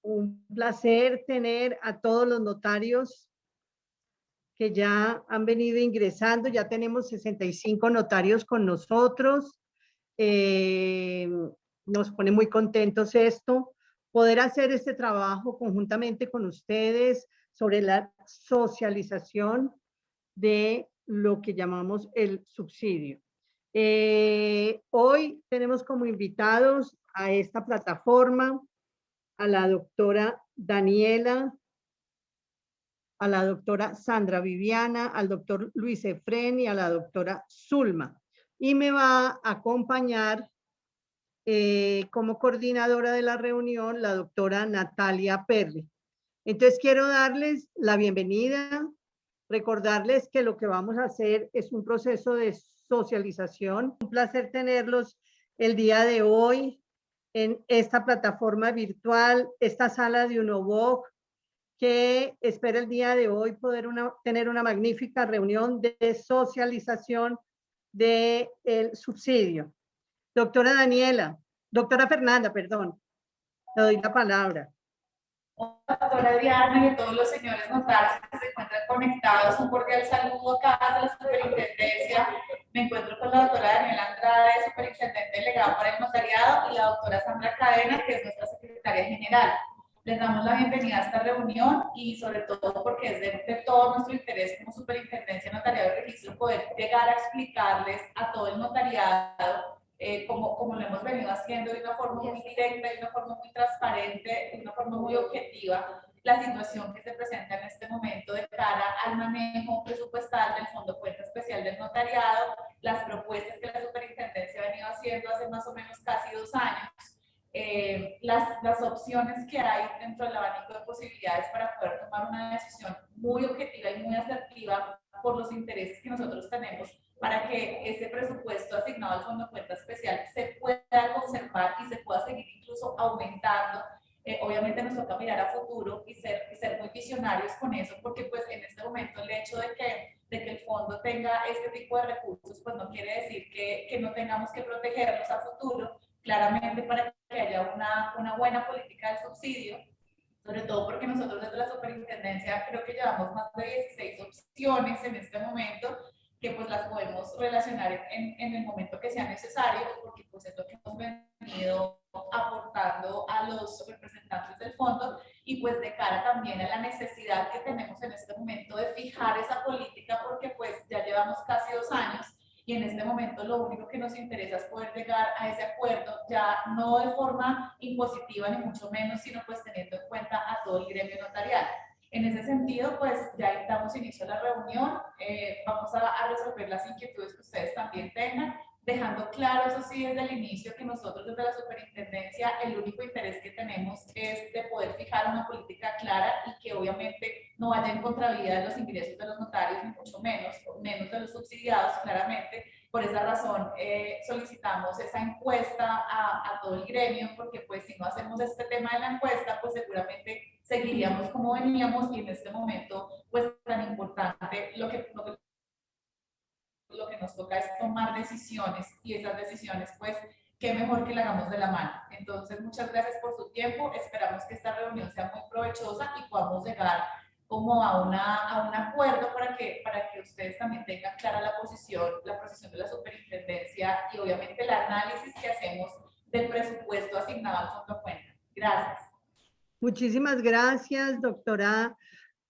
un placer tener a todos los notarios que ya han venido ingresando. Ya tenemos 65 notarios con nosotros. Nos pone muy contentos esto, poder hacer este trabajo conjuntamente con ustedes sobre la socialización de lo que llamamos el subsidio. Hoy tenemos como invitados a esta plataforma a la doctora Daniela, a la doctora Sandra Viviana, al doctor Luis Efren y a la doctora Zulma. Y me va a acompañar como coordinadora de la reunión la doctora Natalia Perry. Entonces quiero darles la bienvenida, recordarles que lo que vamos a hacer es un proceso de socialización. Un placer tenerlos el día de hoy en esta plataforma virtual, esta sala de UNOVOC, que espera el día de hoy poder tener una magnífica reunión de socialización del subsidio. Doctora Fernanda, perdón, le doy la palabra. Doctora Adriana y a todos los señores notarios que se encuentran conectados, un cordial saludo acá de la superintendencia. Me encuentro con la doctora Daniela Andrade, superintendente delegado para el notariado, y la doctora Sandra Cadena, que es nuestra secretaria general. Les damos la bienvenida a esta reunión y sobre todo porque es de todo nuestro interés como superintendencia notariado y registro poder llegar a explicarles a todo el notariado como lo hemos venido haciendo de una forma muy directa, de una forma muy transparente, de una forma muy objetiva, la situación que se presenta en este momento de cara al manejo presupuestal del Fondo Cuenta Especial del Notariado, las propuestas que la superintendencia ha venido haciendo hace más o menos casi 2 años, las opciones que hay dentro del abanico de posibilidades para poder tomar una decisión muy objetiva y muy asertiva por los intereses que nosotros tenemos para que ese presupuesto asignado al Fondo de Cuenta Especial se pueda conservar y se pueda seguir incluso aumentando. Obviamente nos toca mirar a futuro y ser muy visionarios con eso, porque pues en este momento el hecho de que el fondo tenga este tipo de recursos, pues no quiere decir que no tengamos que protegerlos a futuro, claramente para que haya una buena política de subsidio, sobre todo porque nosotros desde la superintendencia creo que llevamos más de 16 opciones en este momento, que pues las podemos relacionar en el momento que sea necesario, porque pues es lo que hemos venido aportando a los representantes del fondo, y pues de cara también a la necesidad que tenemos en este momento de fijar esa política, porque pues ya llevamos casi 2 años y en este momento lo único que nos interesa es poder llegar a ese acuerdo, ya no de forma impositiva ni mucho menos, sino pues teniendo en cuenta a todo el gremio notarial. En ese sentido, pues ya damos inicio a la reunión, vamos a resolver las inquietudes que ustedes también tengan, dejando claro, eso sí, desde el inicio, que nosotros desde la superintendencia el único interés que tenemos es de poder fijar una política clara y que obviamente no vaya en contravía de los ingresos de los notarios, ni mucho menos de los subsidiados, claramente. Por esa razón solicitamos esa encuesta a todo el gremio, porque pues si no hacemos este tema de la encuesta, pues seguramente seguiríamos como veníamos, y en este momento pues tan importante lo que nos toca es tomar decisiones, y esas decisiones pues qué mejor que la hagamos de la mano. Entonces muchas gracias por su tiempo, esperamos que esta reunión sea muy provechosa y podamos llegar como a un acuerdo para que ustedes también tengan clara la posición de la superintendencia y obviamente el análisis que hacemos del presupuesto asignado al Fondo Cuenta. Gracias. Muchísimas gracias, doctora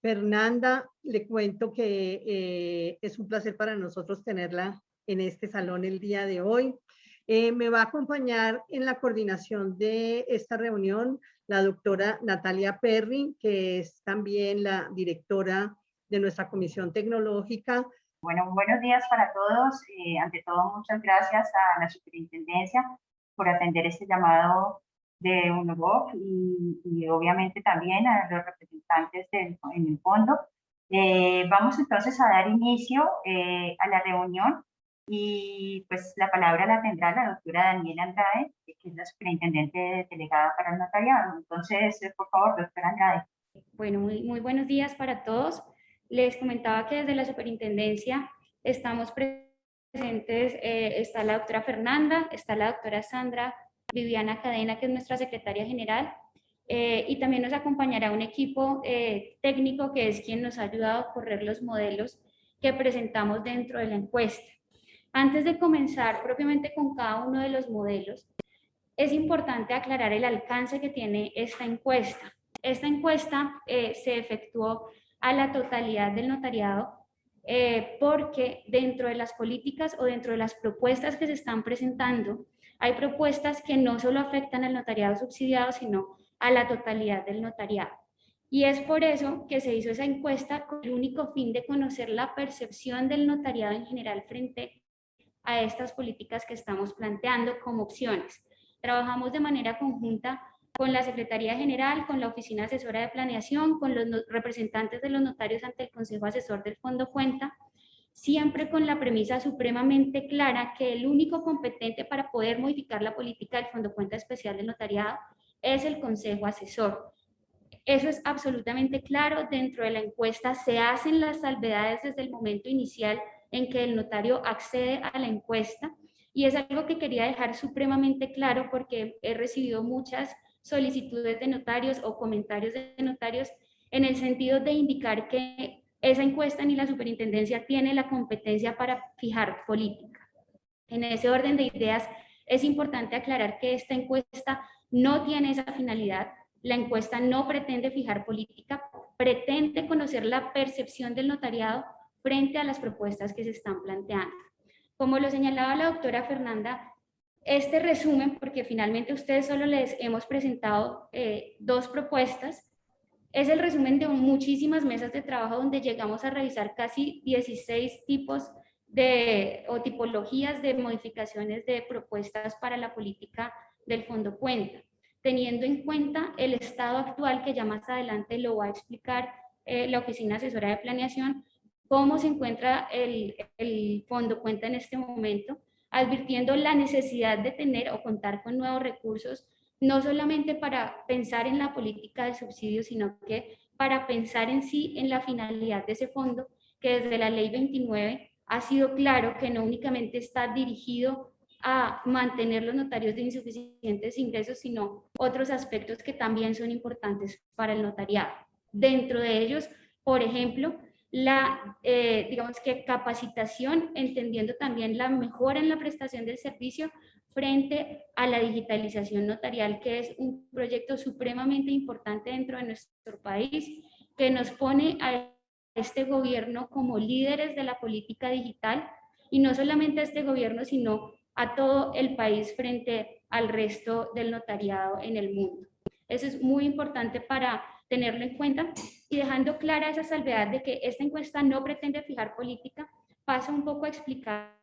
Fernanda. Le cuento que es un placer para nosotros tenerla en este salón el día de hoy. Me va a acompañar en la coordinación de esta reunión la doctora Natalia Perry, que es también la directora de nuestra comisión tecnológica. Bueno, buenos días para todos. Ante todo, muchas gracias a la superintendencia por atender este llamado de UNOVOC y obviamente también a los representantes en el fondo. Vamos entonces a dar inicio a la reunión y pues la palabra la tendrá la doctora Daniela Andrade, que es la superintendente delegada para el notariado. Entonces, por favor, doctora Andrade. Bueno, muy buenos días para todos. Les comentaba que desde la superintendencia estamos presentes, está la doctora Fernanda, está la doctora Sandra Viviana Cadena, que es nuestra secretaria general, y también nos acompañará un equipo técnico que es quien nos ha ayudado a correr los modelos que presentamos dentro de la encuesta. Antes de comenzar propiamente con cada uno de los modelos, es importante aclarar el alcance que tiene esta encuesta. Esta encuesta se efectuó a la totalidad del notariado porque dentro de las políticas o dentro de las propuestas que se están presentando, hay propuestas que no solo afectan al notariado subsidiado, sino a la totalidad del notariado. Y es por eso que se hizo esa encuesta con el único fin de conocer la percepción del notariado en general frente a estas políticas que estamos planteando como opciones. Trabajamos de manera conjunta con la Secretaría General, con la Oficina Asesora de Planeación, con los representantes de los notarios ante el Consejo Asesor del Fondo Cuenta, siempre con la premisa supremamente clara que el único competente para poder modificar la política del Fondo Cuenta Especial del Notariado es el Consejo Asesor. Eso es absolutamente claro. Dentro de la encuesta se hacen las salvedades desde el momento inicial en que el notario accede a la encuesta, y es algo que quería dejar supremamente claro porque he recibido muchas solicitudes de notarios o comentarios de notarios en el sentido de indicar que esa encuesta ni la superintendencia tiene la competencia para fijar política. En ese orden de ideas, es importante aclarar que esta encuesta no tiene esa finalidad. La encuesta no pretende fijar política, pretende conocer la percepción del notariado frente a las propuestas que se están planteando. Como lo señalaba la doctora Fernanda, este resumen, porque finalmente a ustedes solo les hemos presentado 2 propuestas, es el resumen de muchísimas mesas de trabajo donde llegamos a revisar casi 16 tipos o tipologías de modificaciones de propuestas para la política del Fondo Cuenta, teniendo en cuenta el estado actual, que ya más adelante lo va a explicar la Oficina Asesora de Planeación, cómo se encuentra el Fondo Cuenta en este momento, advirtiendo la necesidad de tener o contar con nuevos recursos, no solamente para pensar en la política de subsidios, sino que para pensar en sí en la finalidad de ese fondo, que desde la Ley 29 ha sido claro que no únicamente está dirigido a mantener los notarios de insuficientes ingresos, sino otros aspectos que también son importantes para el notariado. Dentro de ellos, por ejemplo, la digamos que capacitación, entendiendo también la mejora en la prestación del servicio frente a la digitalización notarial, que es un proyecto supremamente importante dentro de nuestro país, que nos pone a este gobierno como líderes de la política digital, y no solamente a este gobierno, sino a todo el país frente al resto del notariado en el mundo. Eso es muy importante para tenerlo en cuenta, y dejando clara esa salvedad de que esta encuesta no pretende fijar política, paso un poco a explicar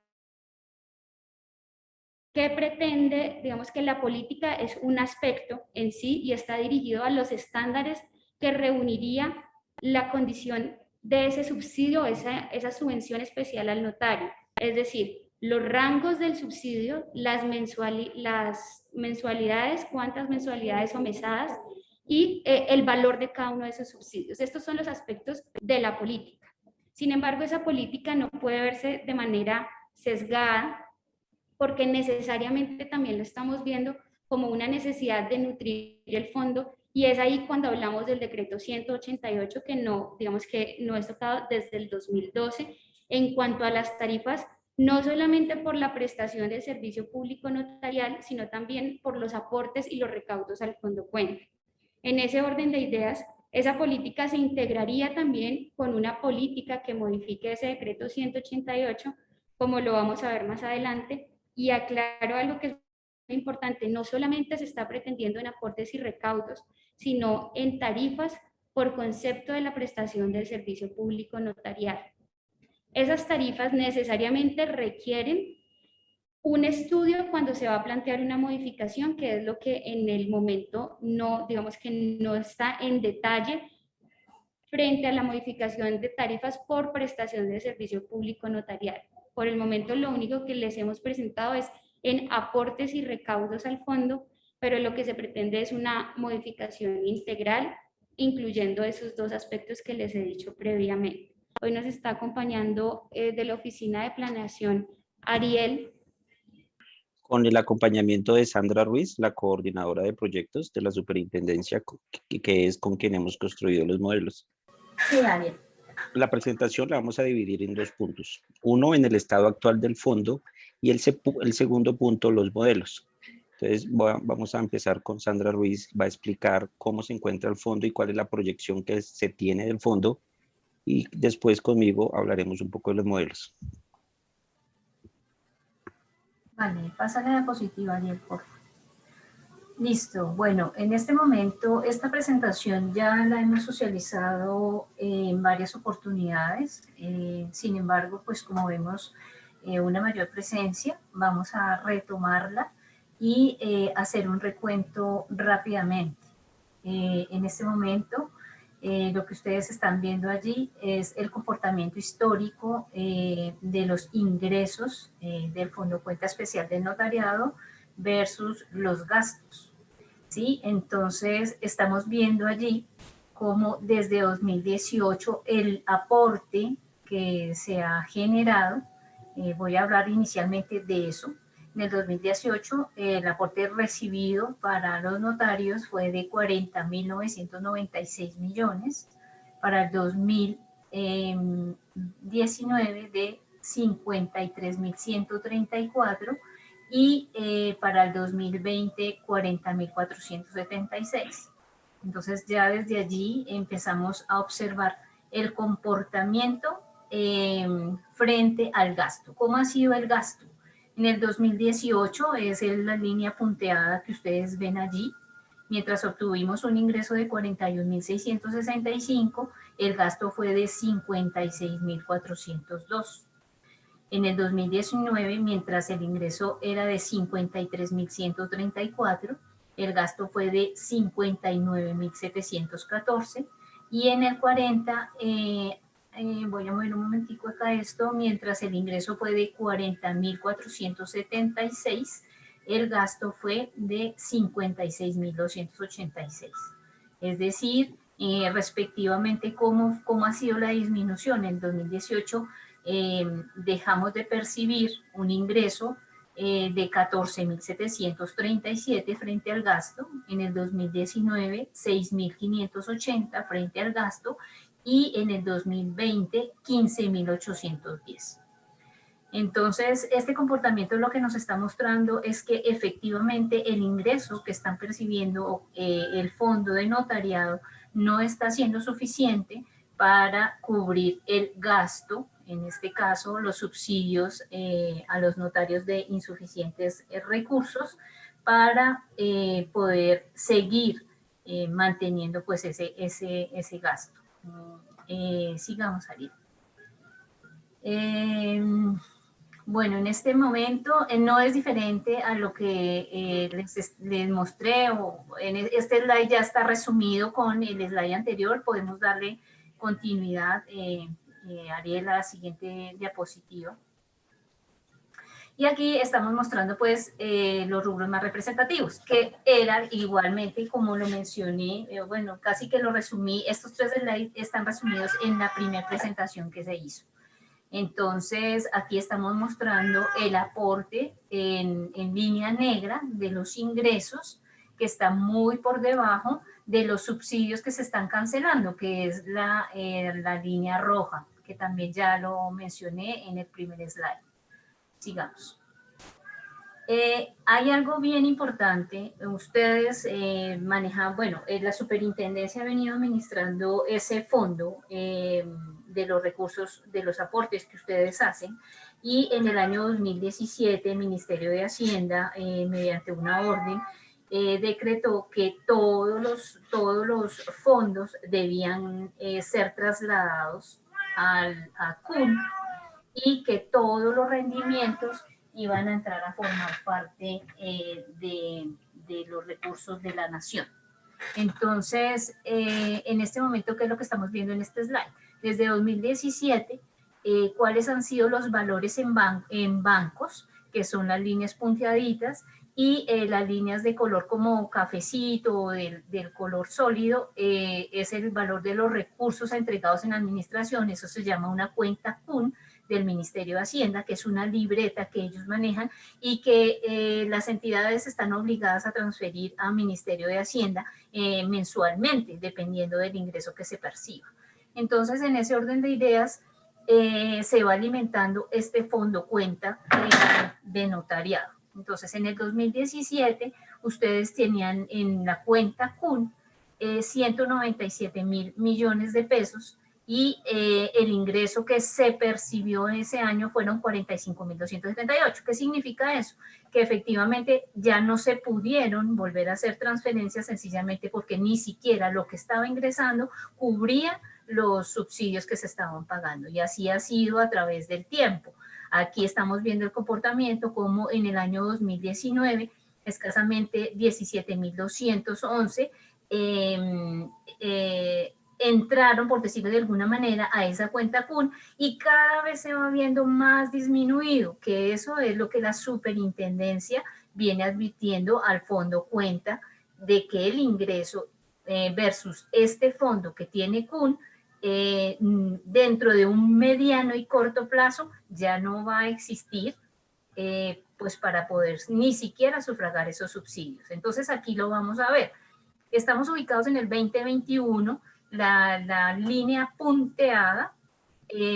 qué pretende. Digamos que la política es un aspecto en sí y está dirigido a los estándares que reuniría la condición de ese subsidio, esa subvención especial al notario. Es decir, los rangos del subsidio, las mensualidades, cuántas mensualidades o mesadas, y el valor de cada uno de esos subsidios. Estos son los aspectos de la política. Sin embargo, esa política no puede verse de manera sesgada, porque necesariamente también lo estamos viendo como una necesidad de nutrir el fondo, y es ahí cuando hablamos del decreto 188, que no, digamos que no es tocado desde el 2012, en cuanto a las tarifas, no solamente por la prestación del servicio público notarial, sino también por los aportes y los recaudos al Fondo Cuenta. En ese orden de ideas, esa política se integraría también con una política que modifique ese decreto 188, como lo vamos a ver más adelante. Y aclaro algo que es muy importante: no solamente se está pretendiendo en aportes y recaudos, sino en tarifas por concepto de la prestación del servicio público notarial. Esas tarifas necesariamente requieren un estudio cuando se va a plantear una modificación, que es lo que en el momento no, digamos que no está en detalle frente a la modificación de tarifas por prestación de servicio público notarial. Por el momento lo único que les hemos presentado es en aportes y recaudos al fondo, pero lo que se pretende es una modificación integral, incluyendo esos 2 aspectos que les he dicho previamente. Hoy nos está acompañando de la Oficina de Planeación Ariel. Con el acompañamiento de Sandra Ruiz, la coordinadora de proyectos de la superintendencia, que es con quien hemos construido los modelos. Sí, Daniel. La presentación la vamos a dividir en 2 puntos. Uno, en el estado actual del fondo, y el segundo punto, los modelos. Entonces, vamos a empezar con Sandra Ruiz, va a explicar cómo se encuentra el fondo y cuál es la proyección que se tiene del fondo, y después conmigo hablaremos un poco de los modelos. Vale, pasa la diapositiva, Ariel, por favor. Listo. Bueno, en este momento esta presentación ya la hemos socializado en varias oportunidades. Sin embargo, pues como vemos una mayor presencia, vamos a retomarla y hacer un recuento rápidamente. En este momento, lo que ustedes están viendo allí es el comportamiento histórico de los ingresos del Fondo Cuenta Especial del Notariado versus los gastos, ¿sí? Entonces, estamos viendo allí cómo desde 2018 el aporte que se ha generado, voy a hablar inicialmente de eso. En el 2018, el aporte recibido para los notarios fue de 40.996 millones, para el 2019 de 53.134 y para el 2020 40.476. Entonces ya desde allí empezamos a observar el comportamiento frente al gasto. ¿Cómo ha sido el gasto? En el 2018 es la línea punteada que ustedes ven allí. Mientras obtuvimos un ingreso de 41.665, el gasto fue de 56.402. En el 2019, mientras el ingreso era de 53.134, el gasto fue de 59.714. Y en el 40, voy a mover un momentico acá esto, mientras el ingreso fue de 40.476, el gasto fue de 56.286. Es decir, respectivamente, ¿cómo ha sido la disminución? En el 2018 dejamos de percibir un ingreso de 14.737 frente al gasto, en el 2019 6.580 frente al gasto y en el 2020 15.810. Entonces, este comportamiento lo que nos está mostrando es que efectivamente el ingreso que están percibiendo el fondo de notariado no está siendo suficiente para cubrir el gasto, en este caso los subsidios a los notarios de insuficientes recursos, para poder seguir manteniendo pues ese gasto. Sigamos, Ariel. Bueno, en este momento no es diferente a lo que les mostré, este slide ya está resumido con el slide anterior, podemos darle continuidad, Ariel, a la siguiente diapositiva. Y aquí estamos mostrando pues los rubros más representativos, que eran igualmente, como lo mencioné, bueno, casi que lo resumí, estos 3 slides están resumidos en la primera presentación que se hizo. Entonces, aquí estamos mostrando el aporte en línea negra de los ingresos, que está muy por debajo de los subsidios que se están cancelando, que es la línea roja, que también ya lo mencioné en el primer slide. Sigamos. Hay algo bien importante, ustedes manejan, bueno, la superintendencia ha venido administrando ese fondo de los recursos, de los aportes que ustedes hacen, y en el año 2017 el Ministerio de Hacienda, mediante una orden, decretó que todos los fondos debían ser trasladados a CUN y que todos los rendimientos iban a entrar a formar parte de los recursos de la nación. Entonces, en este momento, ¿qué es lo que estamos viendo en este slide? Desde 2017, ¿cuáles han sido los valores en bancos, que son las líneas punteaditas, y las líneas de color como cafecito o del color sólido, es el valor de los recursos entregados en administración, eso se llama una cuenta CUN, del Ministerio de Hacienda, que es una libreta que ellos manejan y que las entidades están obligadas a transferir al Ministerio de Hacienda mensualmente, dependiendo del ingreso que se perciba. Entonces, en ese orden de ideas, se va alimentando este fondo cuenta de notariado. Entonces, en el 2017, ustedes tenían en la cuenta CUN 197.000 millones de pesos y el ingreso que se percibió ese año fueron 45.278. ¿Qué significa eso? Que efectivamente ya no se pudieron volver a hacer transferencias sencillamente porque ni siquiera lo que estaba ingresando cubría los subsidios que se estaban pagando, y así ha sido a través del tiempo. Aquí estamos viendo el comportamiento como en el año 2019 escasamente 17.211 entraron, por decirlo de alguna manera, a esa cuenta CUN, y cada vez se va viendo más disminuido, que eso es lo que la superintendencia viene advirtiendo al fondo cuenta, de que el ingreso versus este fondo que tiene CUN, dentro de un mediano y corto plazo ya no va a existir, pues para poder ni siquiera sufragar esos subsidios. Entonces aquí lo vamos a ver. Estamos ubicados en el 2021, la línea punteada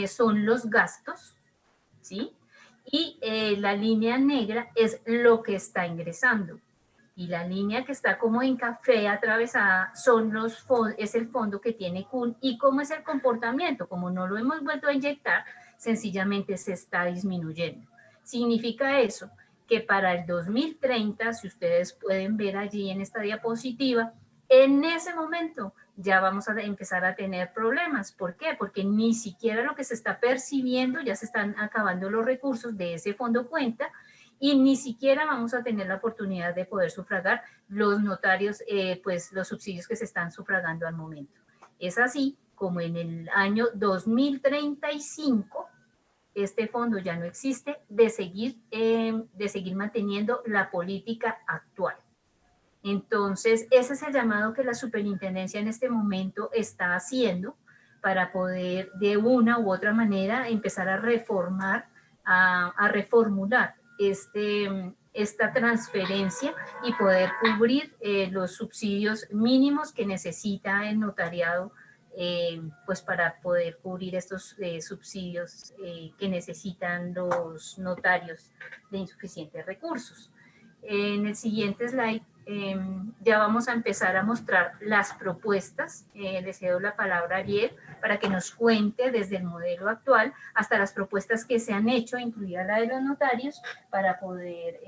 son los gastos, ¿sí? Y la línea negra es lo que está ingresando. Y la línea que está como en café atravesada es el fondo que tiene CUN. ¿Y cómo es el comportamiento? Como no lo hemos vuelto a inyectar, sencillamente se está disminuyendo. Significa eso que para el 2030, si ustedes pueden ver allí en esta diapositiva, en ese momento ya vamos a empezar a tener problemas. ¿Por qué? Porque ni siquiera lo que se está percibiendo, ya se están acabando los recursos de ese fondo cuenta, y ni siquiera vamos a tener la oportunidad de poder sufragar los notarios, pues los subsidios que se están sufragando al momento. Es así como en el año 2035 este fondo ya no existe, de seguir manteniendo la política actual. Entonces, ese es el llamado que la superintendencia en este momento está haciendo para poder de una u otra manera empezar a reformar, a reformular esta transferencia y poder cubrir los subsidios mínimos que necesita el notariado, pues para poder cubrir estos subsidios que necesitan los notarios de insuficientes recursos. En el siguiente slide ya vamos a empezar a mostrar las propuestas. Le cedo la palabra a Ariel para que nos cuente desde el modelo actual hasta las propuestas que se han hecho, incluida la de los notarios, para poder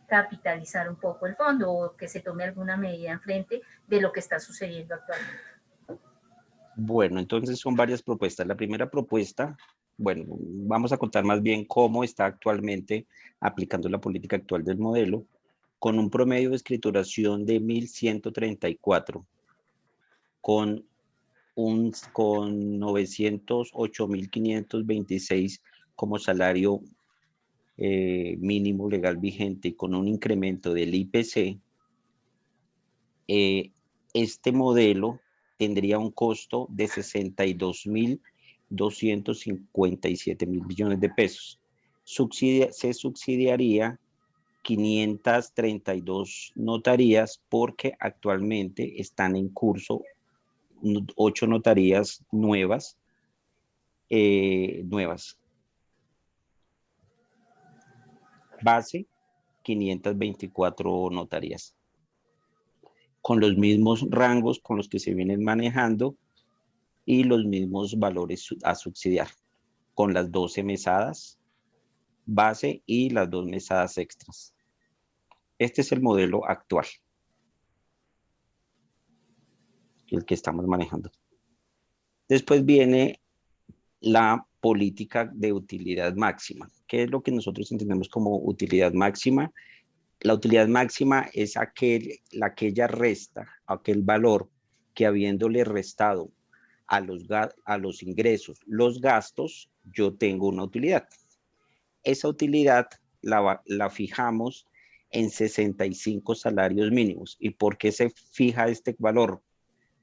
capitalizar un poco el fondo o que se tome alguna medida en frente de lo que está sucediendo actualmente. Bueno, entonces son varias propuestas. La primera propuesta, bueno, vamos a contar más bien cómo está actualmente aplicando la política actual del modelo, con un promedio de escrituración de 1.134, con 908.526 como salario mínimo legal vigente y con un incremento del IPC, este modelo tendría un costo de 62.257 millones de pesos. Se subsidiaría 532 notarías porque actualmente están en curso 8 notarías nuevas. Base, 524 notarías. Con los mismos rangos con los que se vienen manejando y los mismos valores a subsidiar, con las 12 mesadas base y las 2 mesadas extras. Este es el modelo actual, el que estamos manejando. Después viene la política de utilidad máxima. ¿Qué es lo que nosotros entendemos como utilidad máxima? La utilidad máxima es la que ella resta, aquel valor que habiéndole restado a los ingresos, los gastos, yo tengo una utilidad. Esa utilidad la fijamos en 65 salarios mínimos. ¿Y por qué se fija este valor?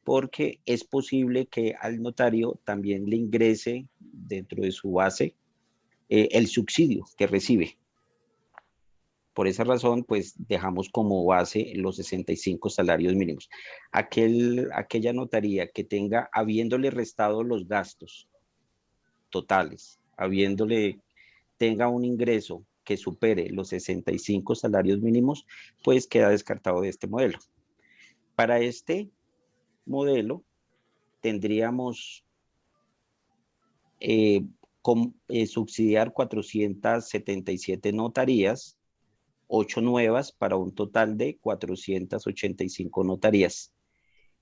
Porque es posible que al notario también le ingrese dentro de su base el subsidio que recibe. Por esa razón, pues dejamos como base los 65 salarios mínimos. Aquella notaría que tenga, habiéndole restado los gastos totales, tenga un ingreso que supere los 65 salarios mínimos, pues queda descartado de este modelo. Para este modelo tendríamos subsidiar 477 notarías, 8 nuevas para un total de 485 notarías.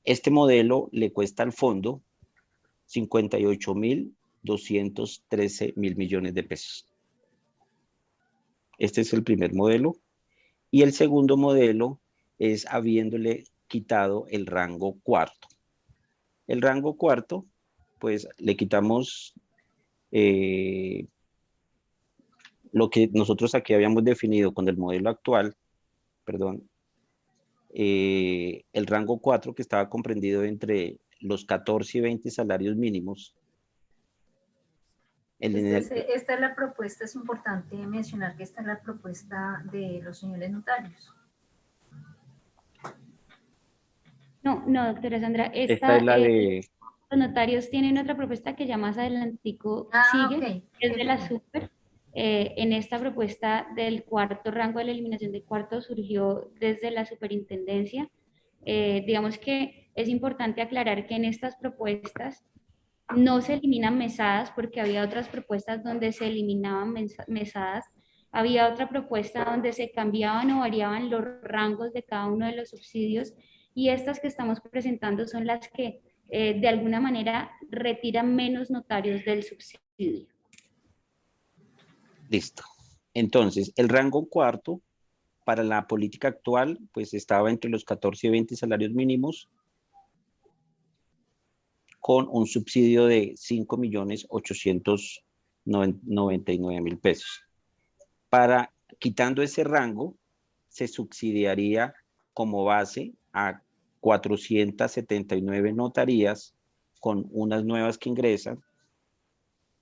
Este modelo le cuesta al fondo 58.213 millones de pesos. Este es el primer modelo. Y el segundo modelo es habiéndole quitado el rango cuarto. El rango cuarto, pues le quitamos lo que nosotros aquí habíamos definido con el modelo actual, perdón, el rango 4 que estaba comprendido entre los 14 y 20 salarios mínimos. Esta es la propuesta, es importante mencionar que esta es la propuesta de los señores notarios. No, doctora Sandra, esta es la de... Los notarios tienen otra propuesta que ya más adelantico sigue, Okay. es de la super. En esta propuesta del cuarto rango de la eliminación del cuarto surgió desde la superintendencia. Digamos que es importante aclarar que en estas propuestas no se eliminan mesadas, porque había otras propuestas donde se eliminaban mesadas. Había otra propuesta donde se cambiaban o variaban los rangos de cada uno de los subsidios, y estas que estamos presentando son las que de alguna manera retiran menos notarios del subsidio. Listo. Entonces, el rango cuarto para la política actual, pues estaba entre los 14 y 20 salarios mínimos, con un subsidio de 5.899.000 pesos. Quitando ese rango, se subsidiaría como base a 479 notarías con unas nuevas que ingresan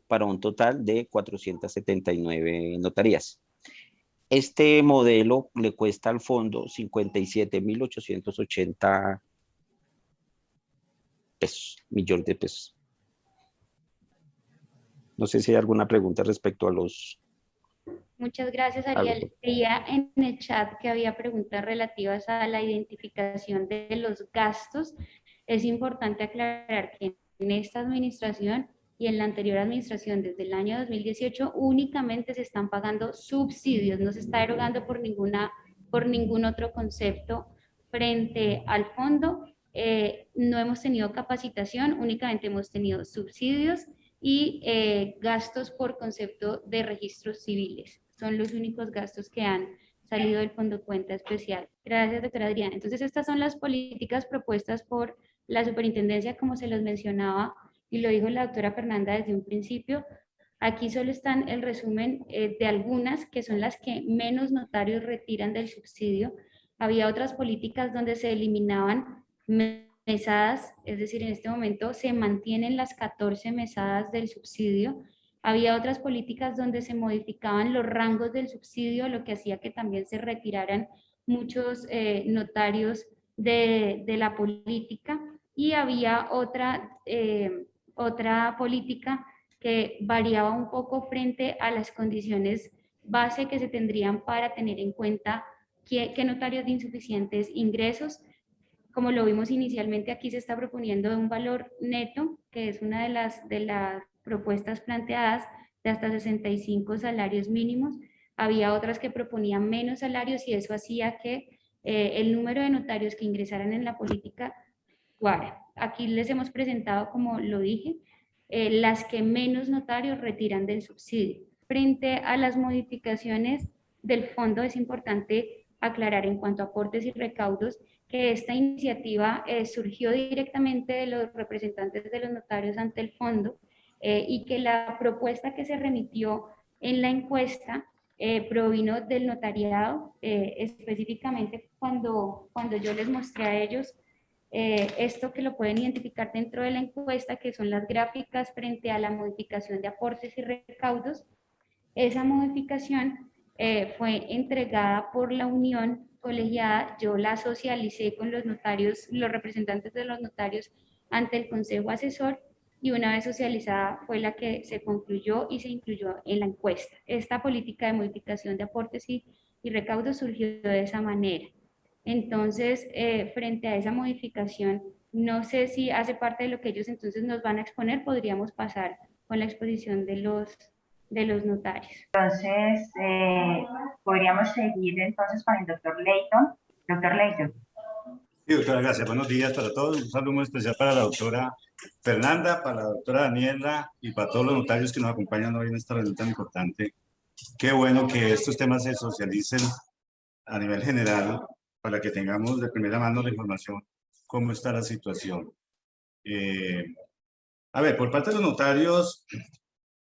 para un total de 479 notarías. Este modelo le cuesta al fondo 57.880 millones de pesos. No sé si hay alguna pregunta respecto a los... Muchas gracias, Ariel. Veía en el chat que había preguntas relativas a la identificación de los gastos. Es importante aclarar que en esta administración y en la anterior administración, desde el año 2018, únicamente se están pagando subsidios, no se está erogando por ningún otro concepto frente al fondo. No hemos tenido capacitación, únicamente hemos tenido subsidios y gastos por concepto de registros civiles. Son los únicos gastos que han salido del Fondo Cuenta Especial. Gracias, doctora Adriana. Entonces, estas son las políticas propuestas por la superintendencia, como se los mencionaba, y lo dijo la doctora Fernanda desde un principio. Aquí solo están el resumen de algunas, que son las que menos notarios retiran del subsidio. Había otras políticas donde se eliminaban mesadas, es decir, en este momento se mantienen las 14 mesadas del subsidio. Había otras políticas donde se modificaban los rangos del subsidio, lo que hacía que también se retiraran muchos notarios de la política. Y había otra política que variaba un poco frente a las condiciones base que se tendrían para tener en cuenta qué notarios de insuficientes ingresos. Como lo vimos inicialmente, aquí se está proponiendo un valor neto, que es una de las propuestas planteadas, de hasta 65 salarios mínimos. Había otras que proponían menos salarios y eso hacía que el número de notarios que ingresaran en la política actuara. Aquí les hemos presentado, como lo dije, las que menos notarios retiran del subsidio. Frente a las modificaciones del fondo, es importante aclarar en cuanto a aportes y recaudos que esta iniciativa surgió directamente de los representantes de los notarios ante el fondo y que la propuesta que se remitió en la encuesta provino del notariado, específicamente cuando yo les mostré a ellos Esto que lo pueden identificar dentro de la encuesta, que son las gráficas frente a la modificación de aportes y recaudos. Esa modificación fue entregada por la unión colegiada, yo la socialicé con los notarios, los representantes de los notarios ante el consejo asesor, y una vez socializada fue la que se concluyó y se incluyó en la encuesta. Esta política de modificación de aportes y recaudos surgió de esa manera. Entonces, frente a esa modificación, no sé si hace parte de lo que ellos entonces nos van a exponer, podríamos pasar con la exposición de los notarios. Entonces, podríamos seguir entonces con el doctor Leighton. Doctor Leighton. Sí, doctora, gracias. Buenos días para todos. Un saludo muy especial para la doctora Fernanda, para la doctora Daniela y para todos los notarios que nos acompañan hoy en esta reunión tan importante. Qué bueno que estos temas se socialicen a nivel general para que tengamos de primera mano la información cómo está la situación. A ver, por parte de los notarios,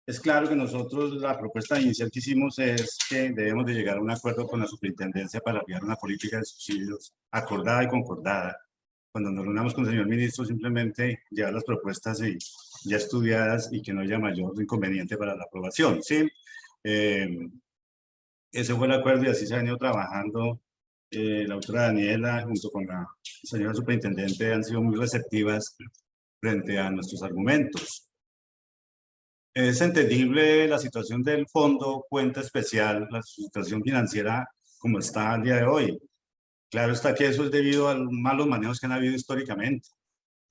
es claro que nosotros la propuesta inicial que hicimos es que debemos de llegar a un acuerdo con la superintendencia para enviar una política de subsidios acordada y concordada. Cuando nos reunamos con el señor ministro, simplemente llevar las propuestas ya estudiadas y que no haya mayor inconveniente para la aprobación, ¿sí? Ese fue el acuerdo y así se ha venido trabajando. La doctora Daniela junto con la señora superintendente han sido muy receptivas frente a nuestros argumentos. Es entendible la situación del fondo cuenta especial, la situación financiera como está al día de hoy. Claro está que eso es debido a los malos manejos que han habido históricamente.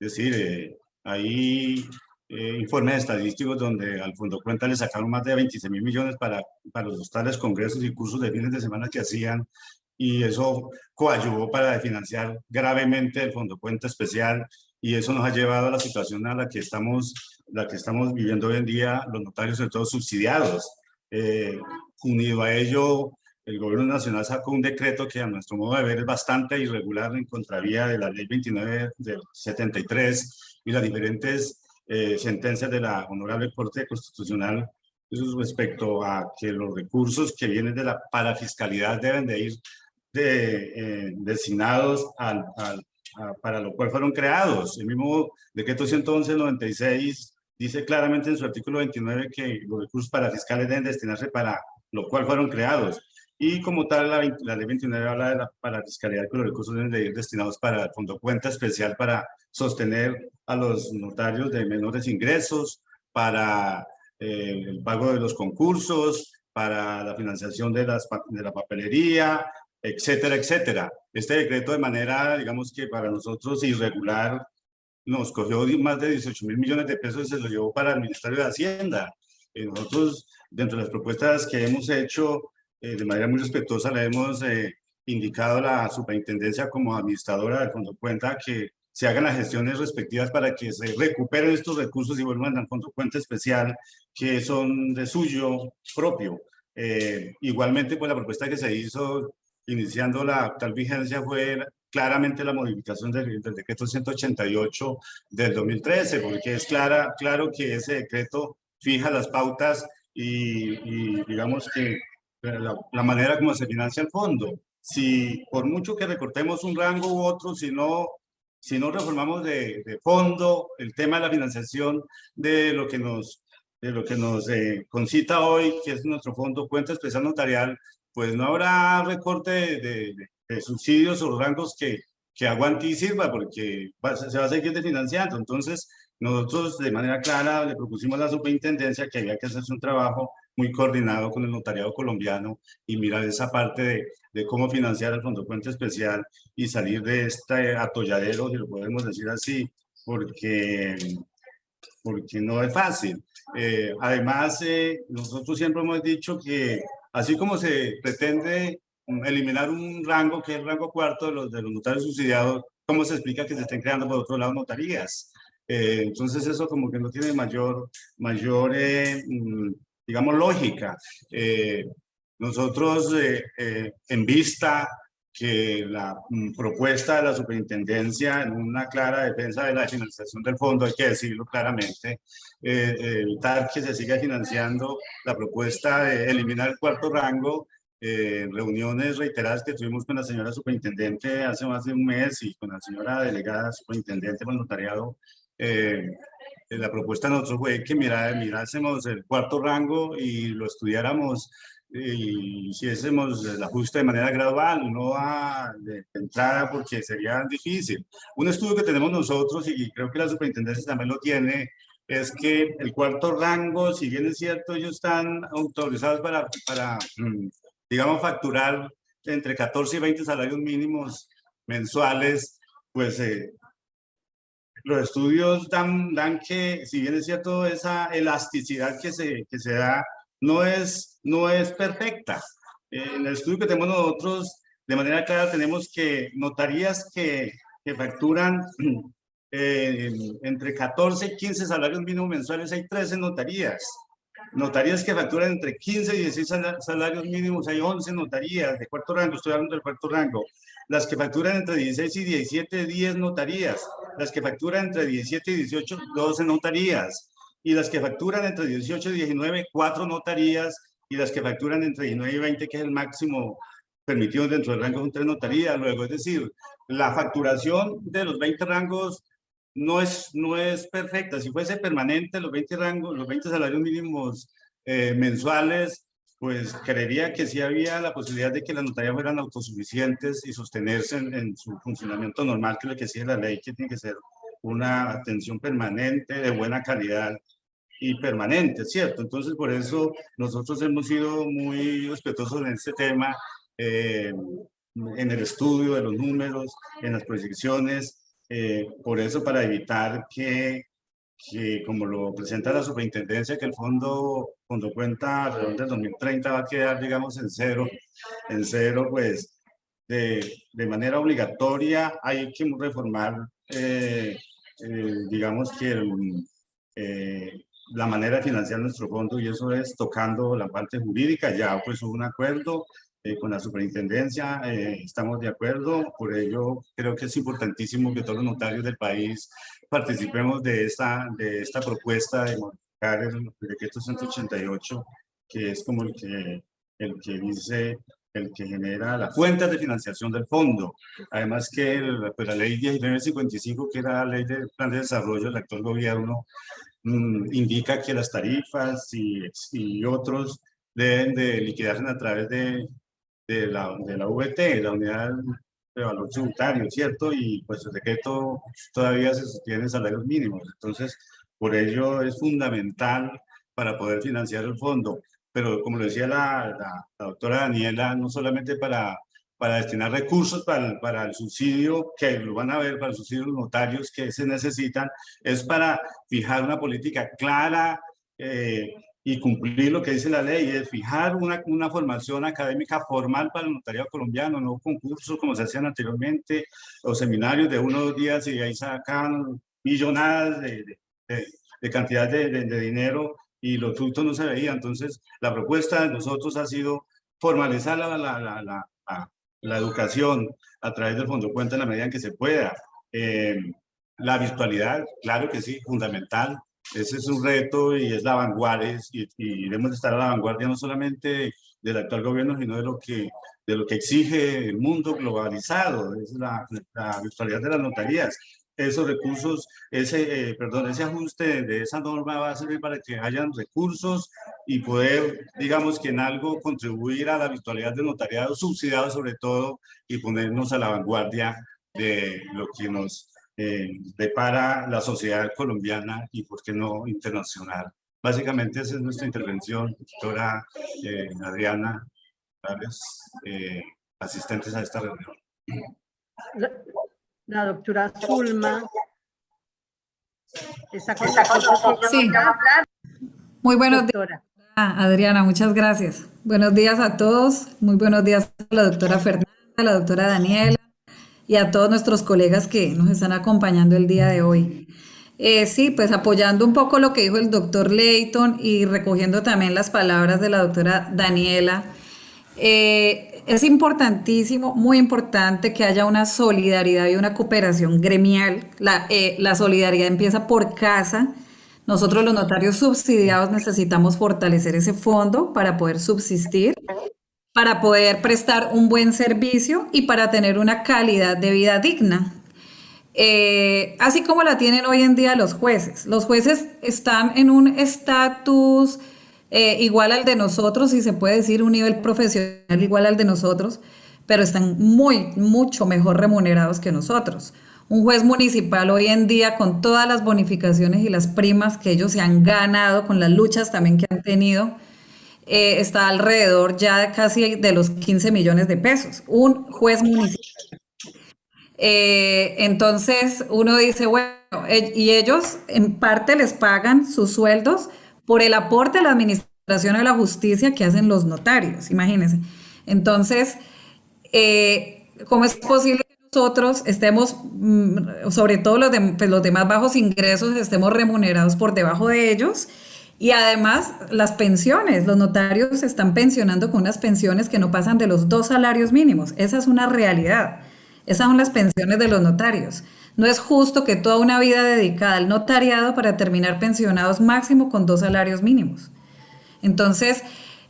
Es decir, hay informes estadísticos donde al fondo cuenta le sacaron más de 26.000 millones para los tales congresos y cursos de fines de semana que hacían, y eso coadyuvó para financiar gravemente el fondo cuenta especial, y eso nos ha llevado a la situación a la que estamos viviendo hoy en día, los notarios, sobre todo subsidiados. Unido a ello, el gobierno nacional sacó un decreto que a nuestro modo de ver es bastante irregular, en contravía de la ley 29 del 73 y las diferentes sentencias de la Honorable Corte Constitucional respecto a que los recursos que vienen de la parafiscalidad deben de ir destinados para lo cual fueron creados. El mismo decreto 111/96 dice claramente en su artículo 29 que los recursos parafiscales deben destinarse para lo cual fueron creados. Y como tal, la ley 29 habla de la parafiscalidad, que los recursos deben de ir destinados para el fondo cuenta especial para sostener a los notarios de menores ingresos, para el pago de los concursos, para la financiación de la papelería, etcétera, etcétera. Este decreto, de manera, digamos que para nosotros irregular, nos cogió más de 18.000 millones de pesos y se lo llevó para el Ministerio de Hacienda. Nosotros, dentro de las propuestas que hemos hecho, de manera muy respetuosa, le hemos indicado a la superintendencia como administradora del fondo cuenta que se hagan las gestiones respectivas para que se recuperen estos recursos y vuelvan al fondo cuenta especial, que son de suyo propio. Igualmente, pues la propuesta que se hizo iniciando la actual vigencia fue claramente la modificación del decreto 188 del 2013, porque es claro que ese decreto fija las pautas y digamos que la manera como se financia el fondo. Si por mucho que recortemos un rango u otro, si no reformamos de fondo el tema de la financiación de lo que nos concita hoy, que es nuestro fondo cuenta especial notarial, pues no habrá recorte de subsidios o rangos que aguante y sirva, porque se va a seguir desfinanciando. Entonces, nosotros de manera clara le propusimos a la superintendencia que había que hacerse un trabajo muy coordinado con el notariado colombiano y mirar esa parte de cómo financiar el fondo cuenta especial y salir de este atolladero, si lo podemos decir así, porque no es fácil. Además, nosotros siempre hemos dicho que así como se pretende eliminar un rango, que es el rango cuarto de los notarios subsidiados, ¿cómo se explica que se estén creando por otro lado notarías? Entonces eso como que no tiene mayor digamos, lógica. Nosotros, en vista que la propuesta de la superintendencia, en una clara defensa de la financiación del fondo, hay que decirlo claramente, evitar que se siga financiando la propuesta de eliminar el cuarto rango, reuniones reiteradas que tuvimos con la señora superintendente hace más de un mes y con la señora delegada superintendente del notariado, la propuesta de nosotros fue que mirásemos el cuarto rango y lo estudiáramos y hiciésemos el ajuste de manera gradual, no de entrada, porque sería difícil. Un estudio que tenemos nosotros, y creo que la superintendencia también lo tiene, es que el cuarto rango, si bien es cierto, ellos están autorizados para digamos, facturar entre 14 y 20 salarios mínimos mensuales, pues los estudios dan que, si bien es cierto, esa elasticidad que se da no es perfecta. En el estudio que tenemos nosotros, de manera clara, tenemos que notarías que facturan entre 14 y 15 salarios mínimos mensuales, hay 13 notarías. Notarías que facturan entre 15 y 16 salarios mínimos, hay 11 notarías de cuarto rango, estoy hablando del cuarto rango. Las que facturan entre 16 y 17, 10 notarías. Las que facturan entre 17 y 18, 12 notarías. Y las que facturan entre 18 y 19, 4 notarías. Y las que facturan entre 19 y 20, que es el máximo permitido dentro del rango, son 3 notarías. Luego, es decir, la facturación de los 20 rangos no es perfecta. Si fuese permanente los 20 rangos, los 20 salarios mínimos mensuales, pues creería que sí había la posibilidad de que las notarías fueran autosuficientes y sostenerse en su funcionamiento normal, que es lo que exige la ley, que tiene que ser una atención permanente, de buena calidad y permanente, ¿cierto? Entonces, por eso nosotros hemos sido muy respetuosos en este tema, en el estudio de los números, en las proyecciones. Por eso, para evitar que como lo presenta la superintendencia, que el fondo, cuando cuenta alrededor del 2030 va a quedar, digamos, en cero, pues de manera obligatoria hay que reformar, digamos que la manera de financiar nuestro fondo, y eso es tocando la parte jurídica. Ya pues hubo un acuerdo con la superintendencia, estamos de acuerdo, por ello creo que es importantísimo que todos los notarios del país participemos de esta propuesta de modificar el decreto 188, que es como el que genera las fuentes de financiación del fondo. Además que la ley 1955, que era la ley del plan de desarrollo del actual gobierno, indica que las tarifas y otros deben de liquidarse a través de la VT, la unidad de valor tributario, ¿cierto? Y pues el decreto todavía se sostiene en salarios mínimos. Entonces, por ello es fundamental para poder financiar el fondo. Pero como lo decía la doctora Daniela, no solamente para destinar recursos para el subsidio, que lo van a ver, para el subsidio de los notarios que se necesitan, es para fijar una política clara y cumplir lo que dice la ley, es fijar una formación académica formal para el notariado colombiano, no concursos como se hacían anteriormente, o seminarios de 1 o 2 días y ahí sacan millonadas de cantidad de dinero y los frutos no se veían. Entonces, la propuesta de nosotros ha sido formalizar la educación a través del Fondo Cuenta en la medida en que se pueda. La virtualidad, claro que sí, fundamental. Ese es un reto y es la vanguardia, y debemos estar a la vanguardia no solamente del actual gobierno, sino de lo que exige el mundo globalizado, es la virtualidad de las notarías. Esos recursos, ese ajuste de esa norma va a servir para que hayan recursos y poder, digamos que en algo, contribuir a la virtualidad del notariado, subsidiado sobre todo, y ponernos a la vanguardia de lo que nos depara la sociedad colombiana y, por qué no, internacional. Básicamente esa es nuestra intervención, doctora Adriana, varios asistentes a esta reunión. La doctora Zulma. Sí. Muy buenos días, Adriana, muchas gracias. Buenos días a todos, muy buenos días a la doctora Fernanda, a la doctora Daniela y a todos nuestros colegas que nos están acompañando el día de hoy. Sí, pues apoyando un poco lo que dijo el doctor Leighton y recogiendo también las palabras de la doctora Daniela, es importantísimo, muy importante que haya una solidaridad y una cooperación gremial. La solidaridad empieza por casa. Nosotros los notarios subsidiados necesitamos fortalecer ese fondo para poder subsistir, para poder prestar un buen servicio y para tener una calidad de vida digna. Así como la tienen hoy en día los jueces. Los jueces están en un estatus igual al de nosotros, si se puede decir, un nivel profesional igual al de nosotros, pero están mucho mejor remunerados que nosotros. Un juez municipal hoy en día, con todas las bonificaciones y las primas que ellos se han ganado, con las luchas también que han tenido, está alrededor ya de casi de los 15 millones de pesos. Un juez municipal. Entonces uno dice, bueno, y ellos en parte les pagan sus sueldos por el aporte a la administración de la justicia que hacen los notarios, imagínense. Entonces, ¿cómo es posible que nosotros estemos, sobre todo los de más bajos ingresos, estemos remunerados por debajo de ellos? Y además, las pensiones, los notarios se están pensionando con unas pensiones que no pasan de los 2 salarios mínimos. Esa es una realidad. Esas son las pensiones de los notarios. No es justo que toda una vida dedicada al notariado para terminar pensionados máximo con 2 salarios mínimos. Entonces,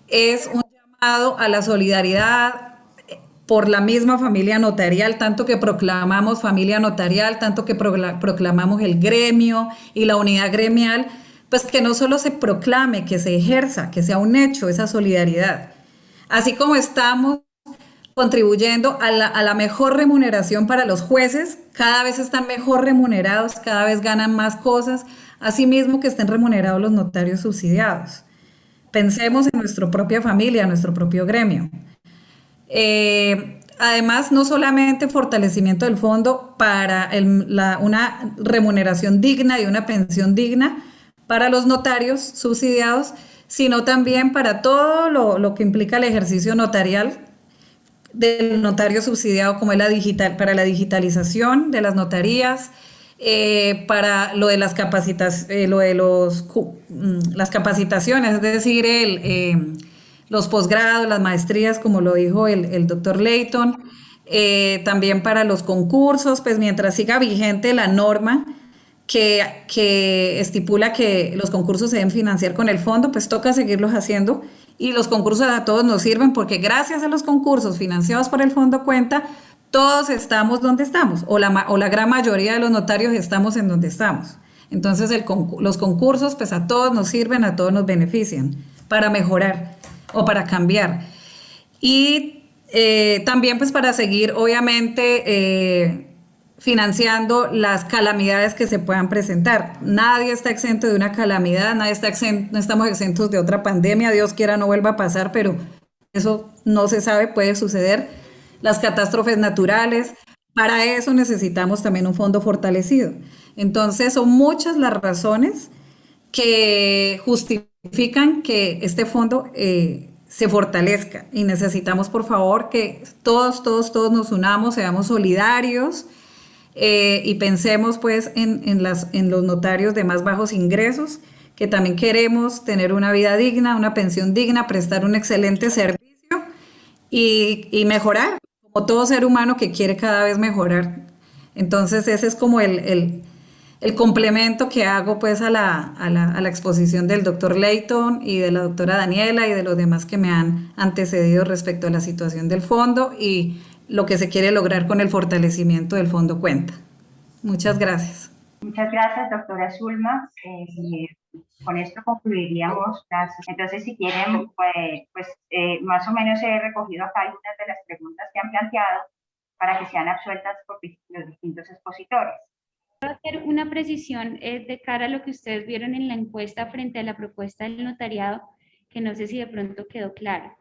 es un llamado a la solidaridad por la misma familia notarial, tanto que proclamamos familia notarial, tanto que proclamamos el gremio y la unidad gremial, pues que no solo se proclame, que se ejerza, que sea un hecho esa solidaridad. Así como estamos contribuyendo a la mejor remuneración para los jueces, cada vez están mejor remunerados, cada vez ganan más cosas, asimismo que estén remunerados los notarios subsidiados. Pensemos en nuestra propia familia, en nuestro propio gremio. Además, no solamente fortalecimiento del fondo para una remuneración digna y una pensión digna para los notarios subsidiados, sino también para todo lo que implica el ejercicio notarial del notario subsidiado, como es para la digitalización de las notarías, para lo de las las capacitaciones, es decir, los posgrados, las maestrías, como lo dijo el doctor Leighton, también para los concursos, pues mientras siga vigente la norma que estipula que los concursos se deben financiar con el fondo, pues toca seguirlos haciendo. Y los concursos a todos nos sirven porque gracias a los concursos financiados por el Fondo Cuenta, todos estamos donde estamos, o la gran mayoría de los notarios estamos en donde estamos. Entonces los concursos pues a todos nos sirven, a todos nos benefician para mejorar o para cambiar. Y también pues para seguir obviamente financiando las calamidades que se puedan presentar. Nadie está exento de una calamidad, no estamos exentos de otra pandemia, Dios quiera no vuelva a pasar, pero eso no se sabe, puede suceder. Las catástrofes naturales, para eso necesitamos también un fondo fortalecido. Entonces son muchas las razones que justifican que este fondo se fortalezca y necesitamos por favor que todos nos unamos, seamos solidarios, y pensemos pues en los notarios de más bajos ingresos, que también queremos tener una vida digna, una pensión digna, prestar un excelente servicio y mejorar, como todo ser humano que quiere cada vez mejorar. Entonces ese es como el complemento que hago pues a la exposición del doctor Leighton y de la doctora Daniela y de los demás que me han antecedido respecto a la situación del fondo y lo que se quiere lograr con el fortalecimiento del Fondo Cuenta. Muchas gracias. Muchas gracias, doctora Zulma. Con esto concluiríamos. Entonces, si quieren, pues más o menos he recogido acá algunas de las preguntas que han planteado para que sean absueltas por los distintos expositores. Quiero hacer una precisión de cara a lo que ustedes vieron en la encuesta frente a la propuesta del notariado, que no sé si de pronto quedó claro.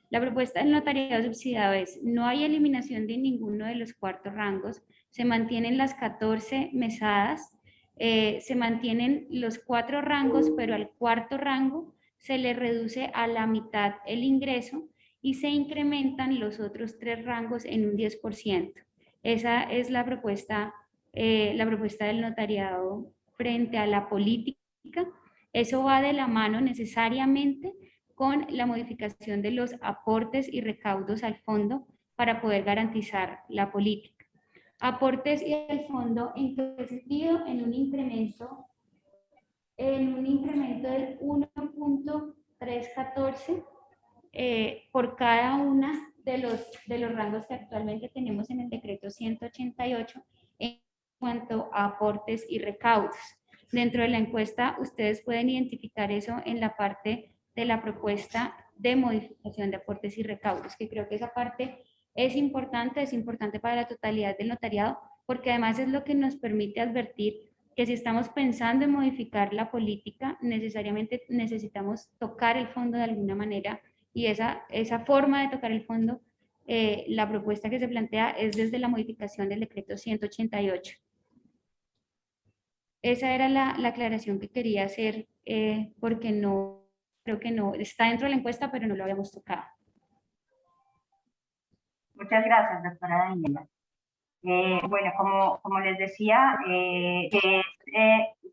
La propuesta del notariado subsidiado es: no hay eliminación de ninguno de los cuartos rangos, se mantienen las 14 mesadas, se mantienen los 4 rangos, pero al cuarto rango se le reduce a la mitad el ingreso y se incrementan los otros 3 rangos en un 10%. Esa es la propuesta del notariado frente a la política. Eso va de la mano necesariamente con la modificación de los aportes y recaudos al fondo para poder garantizar la política. Aportes y el fondo, ¿en qué sentido? En un incremento del 1.314 por cada una de los rangos que actualmente tenemos en el decreto 188 en cuanto a aportes y recaudos. Dentro de la encuesta, ustedes pueden identificar eso en la parte de la propuesta de modificación de aportes y recaudos, que creo que esa parte es importante para la totalidad del notariado, porque además es lo que nos permite advertir que si estamos pensando en modificar la política, necesariamente necesitamos tocar el fondo de alguna manera, y esa forma de tocar el fondo, la propuesta que se plantea es desde la modificación del decreto 188. Esa era la aclaración que quería hacer, porque no, creo que no, está dentro de la encuesta, pero no lo habíamos tocado. Muchas gracias, doctora Daniela. Bueno, como les decía,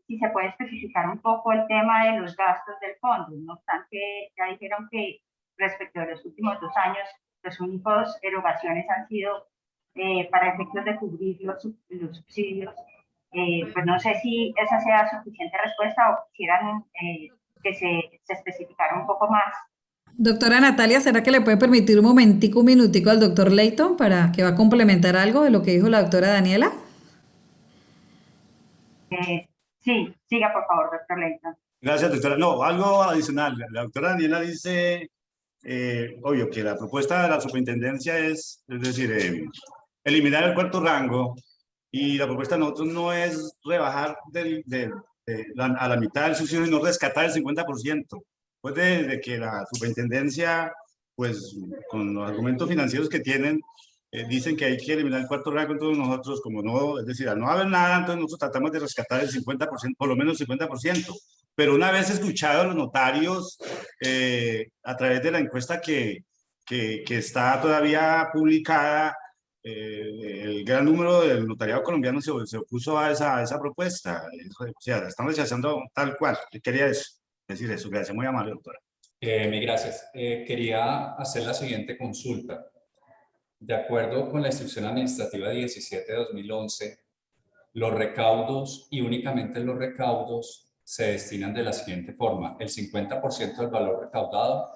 si se puede especificar un poco el tema de los gastos del fondo. No obstante, ya dijeron que respecto a los últimos 2 años, las únicas erogaciones han sido para efectos de cubrir los subsidios. Pues no sé si esa sea suficiente respuesta o quisieran que se especificara un poco más. Doctora Natalia, ¿será que le puede permitir un minutico al doctor Leighton para que va a complementar algo de lo que dijo la doctora Daniela? Sí, siga por favor, doctor Leighton. Gracias, doctora. No, algo adicional. La doctora Daniela dice, obvio, que la propuesta de la superintendencia es decir, eliminar el cuarto rango, y la propuesta de nosotros no es rebajar a la mitad del subsidio, sino rescatar el 50%. Pues de que la superintendencia, pues con los argumentos financieros que tienen, dicen que hay que eliminar el cuarto rango, entonces nosotros, como no, es decir, al no haber nada, entonces nosotros tratamos de rescatar el 50%, por lo menos el 50%. Pero una vez escuchado a los notarios, a través de la encuesta que está todavía publicada, el gran número del notariado colombiano se opuso a esa propuesta. O sea, la están rechazando tal cual. Quería decir eso. Gracias, muy amable, doctora. Mil gracias. Quería hacer la siguiente consulta. De acuerdo con la instrucción administrativa 17 de 2011, los recaudos y únicamente los recaudos se destinan de la siguiente forma: el 50% del valor recaudado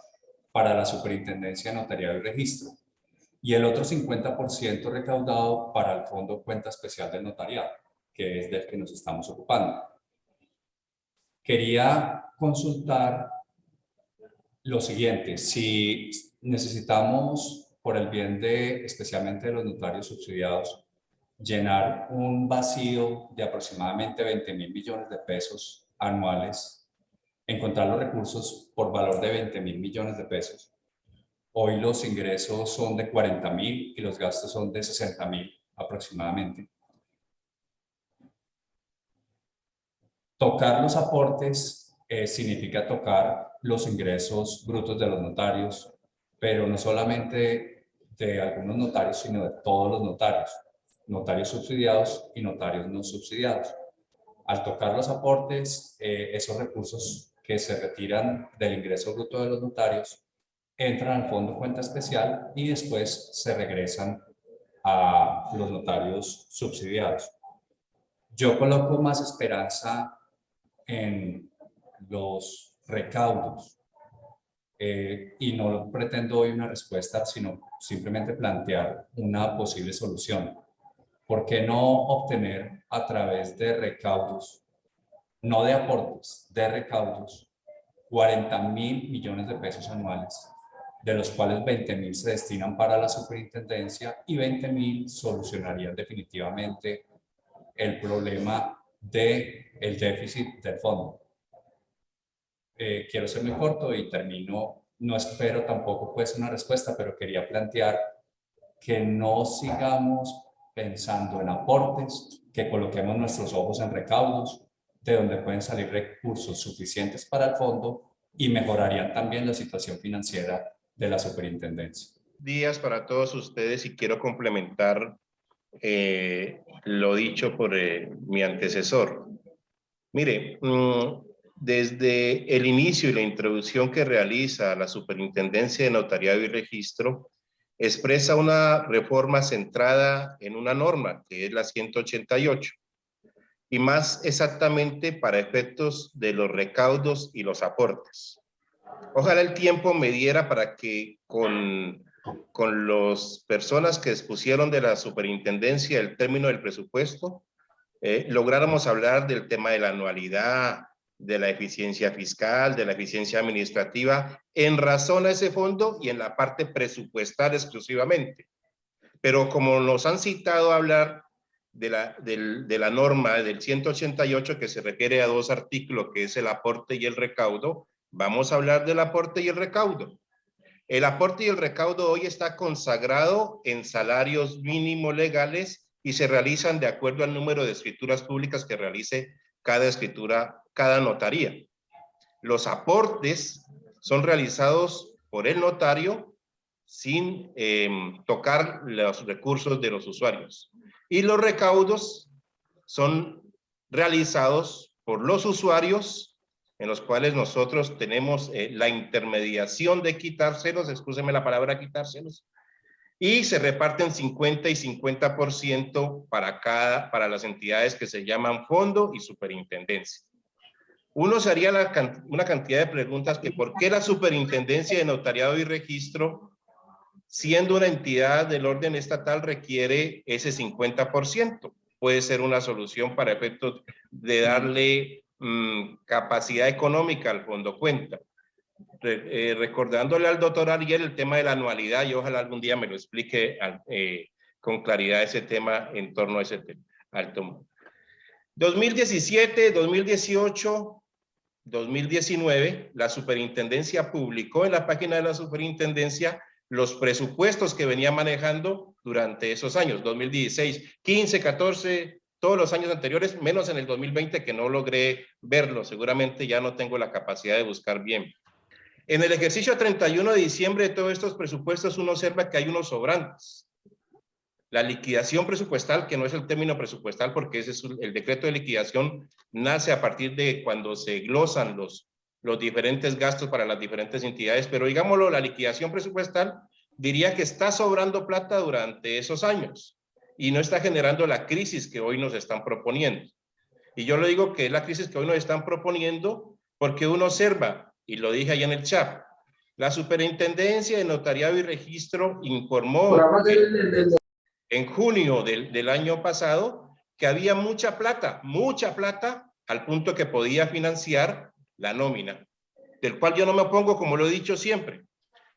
para la Superintendencia de Notariado y Registro y el otro 50% recaudado para el Fondo Cuenta Especial del Notariado, que es del que nos estamos ocupando. Quería consultar lo siguiente: si necesitamos, por el bien especialmente de los notarios subsidiados, llenar un vacío de aproximadamente 20.000 millones de pesos anuales, encontrar los recursos por valor de 20.000 millones de pesos. Hoy los ingresos son de 40.000 y los gastos son de 60.000 aproximadamente. Tocar los aportes significa tocar los ingresos brutos de los notarios, pero no solamente de algunos notarios, sino de todos los notarios subsidiados y notarios no subsidiados. Al tocar los aportes, esos recursos que se retiran del ingreso bruto de los notarios entran al Fondo Cuenta Especial y después se regresan a los notarios subsidiados. Yo coloco más esperanza en los recaudos y no pretendo hoy una respuesta, sino simplemente plantear una posible solución. ¿Por qué no obtener a través de recaudos, no de aportes, de recaudos, 40.000 millones de pesos anuales, de los cuales 20.000 se destinan para la superintendencia y 20.000 solucionarían definitivamente el problema del déficit del fondo? Quiero ser muy corto y termino. No espero tampoco pues una respuesta, pero quería plantear que no sigamos pensando en aportes, que coloquemos nuestros ojos en recaudos, de donde pueden salir recursos suficientes para el fondo y mejorarían también la situación financiera de la superintendencia. Días para todos ustedes, y quiero complementar lo dicho por mi antecesor. Mire, desde el inicio y la introducción que realiza la Superintendencia de Notariado y Registro, expresa una reforma centrada en una norma, que es la 188, y más exactamente para efectos de los recaudos y los aportes. Ojalá el tiempo me diera para que con las personas que expusieron de la superintendencia el término del presupuesto, lográramos hablar del tema de la anualidad, de la eficiencia fiscal, de la eficiencia administrativa, en razón a ese fondo y en la parte presupuestal exclusivamente. Pero como nos han citado a hablar de la norma del 188 que se refiere a dos artículos, que es el aporte y el recaudo, vamos a hablar del aporte y el recaudo. El aporte y el recaudo hoy está consagrado en salarios mínimos legales y se realizan de acuerdo al número de escrituras públicas que realice cada notaría. Los aportes son realizados por el notario sin tocar los recursos de los usuarios. Y los recaudos son realizados por los usuarios, en los cuales nosotros tenemos la intermediación de quitárselos, excúsenme la palabra quitárselos, y se reparten 50 y 50% para las entidades que se llaman fondo y superintendencia. Uno se haría una cantidad de preguntas que ¿por qué la superintendencia de notariado y registro, siendo una entidad del orden estatal, requiere ese 50%? Puede ser una solución para efectos de darle capacidad económica al fondo cuenta. Recordándole al doctor Ariel el tema de la anualidad, y ojalá algún día me lo explique con claridad ese tema en torno a ese tema. 2017, 2018, 2019, la superintendencia publicó en la página de la superintendencia los presupuestos que venía manejando durante esos años, 2016, 15, 14, todos los años anteriores, menos en el 2020 que no logré verlo, seguramente ya no tengo la capacidad de buscar bien. En el ejercicio 31 de diciembre de todos estos presupuestos uno observa que hay unos sobrantes. La liquidación presupuestal, que no es el término presupuestal porque ese es el decreto de liquidación, nace a partir de cuando se glosan los diferentes gastos para las diferentes entidades, pero digámoslo, la liquidación presupuestal diría que está sobrando plata durante esos años y no está generando la crisis que hoy nos están proponiendo. Y yo le digo que es la crisis que hoy nos están proponiendo porque uno observa, y lo dije ahí en el chat, la superintendencia de notariado y registro informó en junio del año pasado que había mucha plata, al punto que podía financiar la nómina, del cual yo no me opongo, como lo he dicho siempre.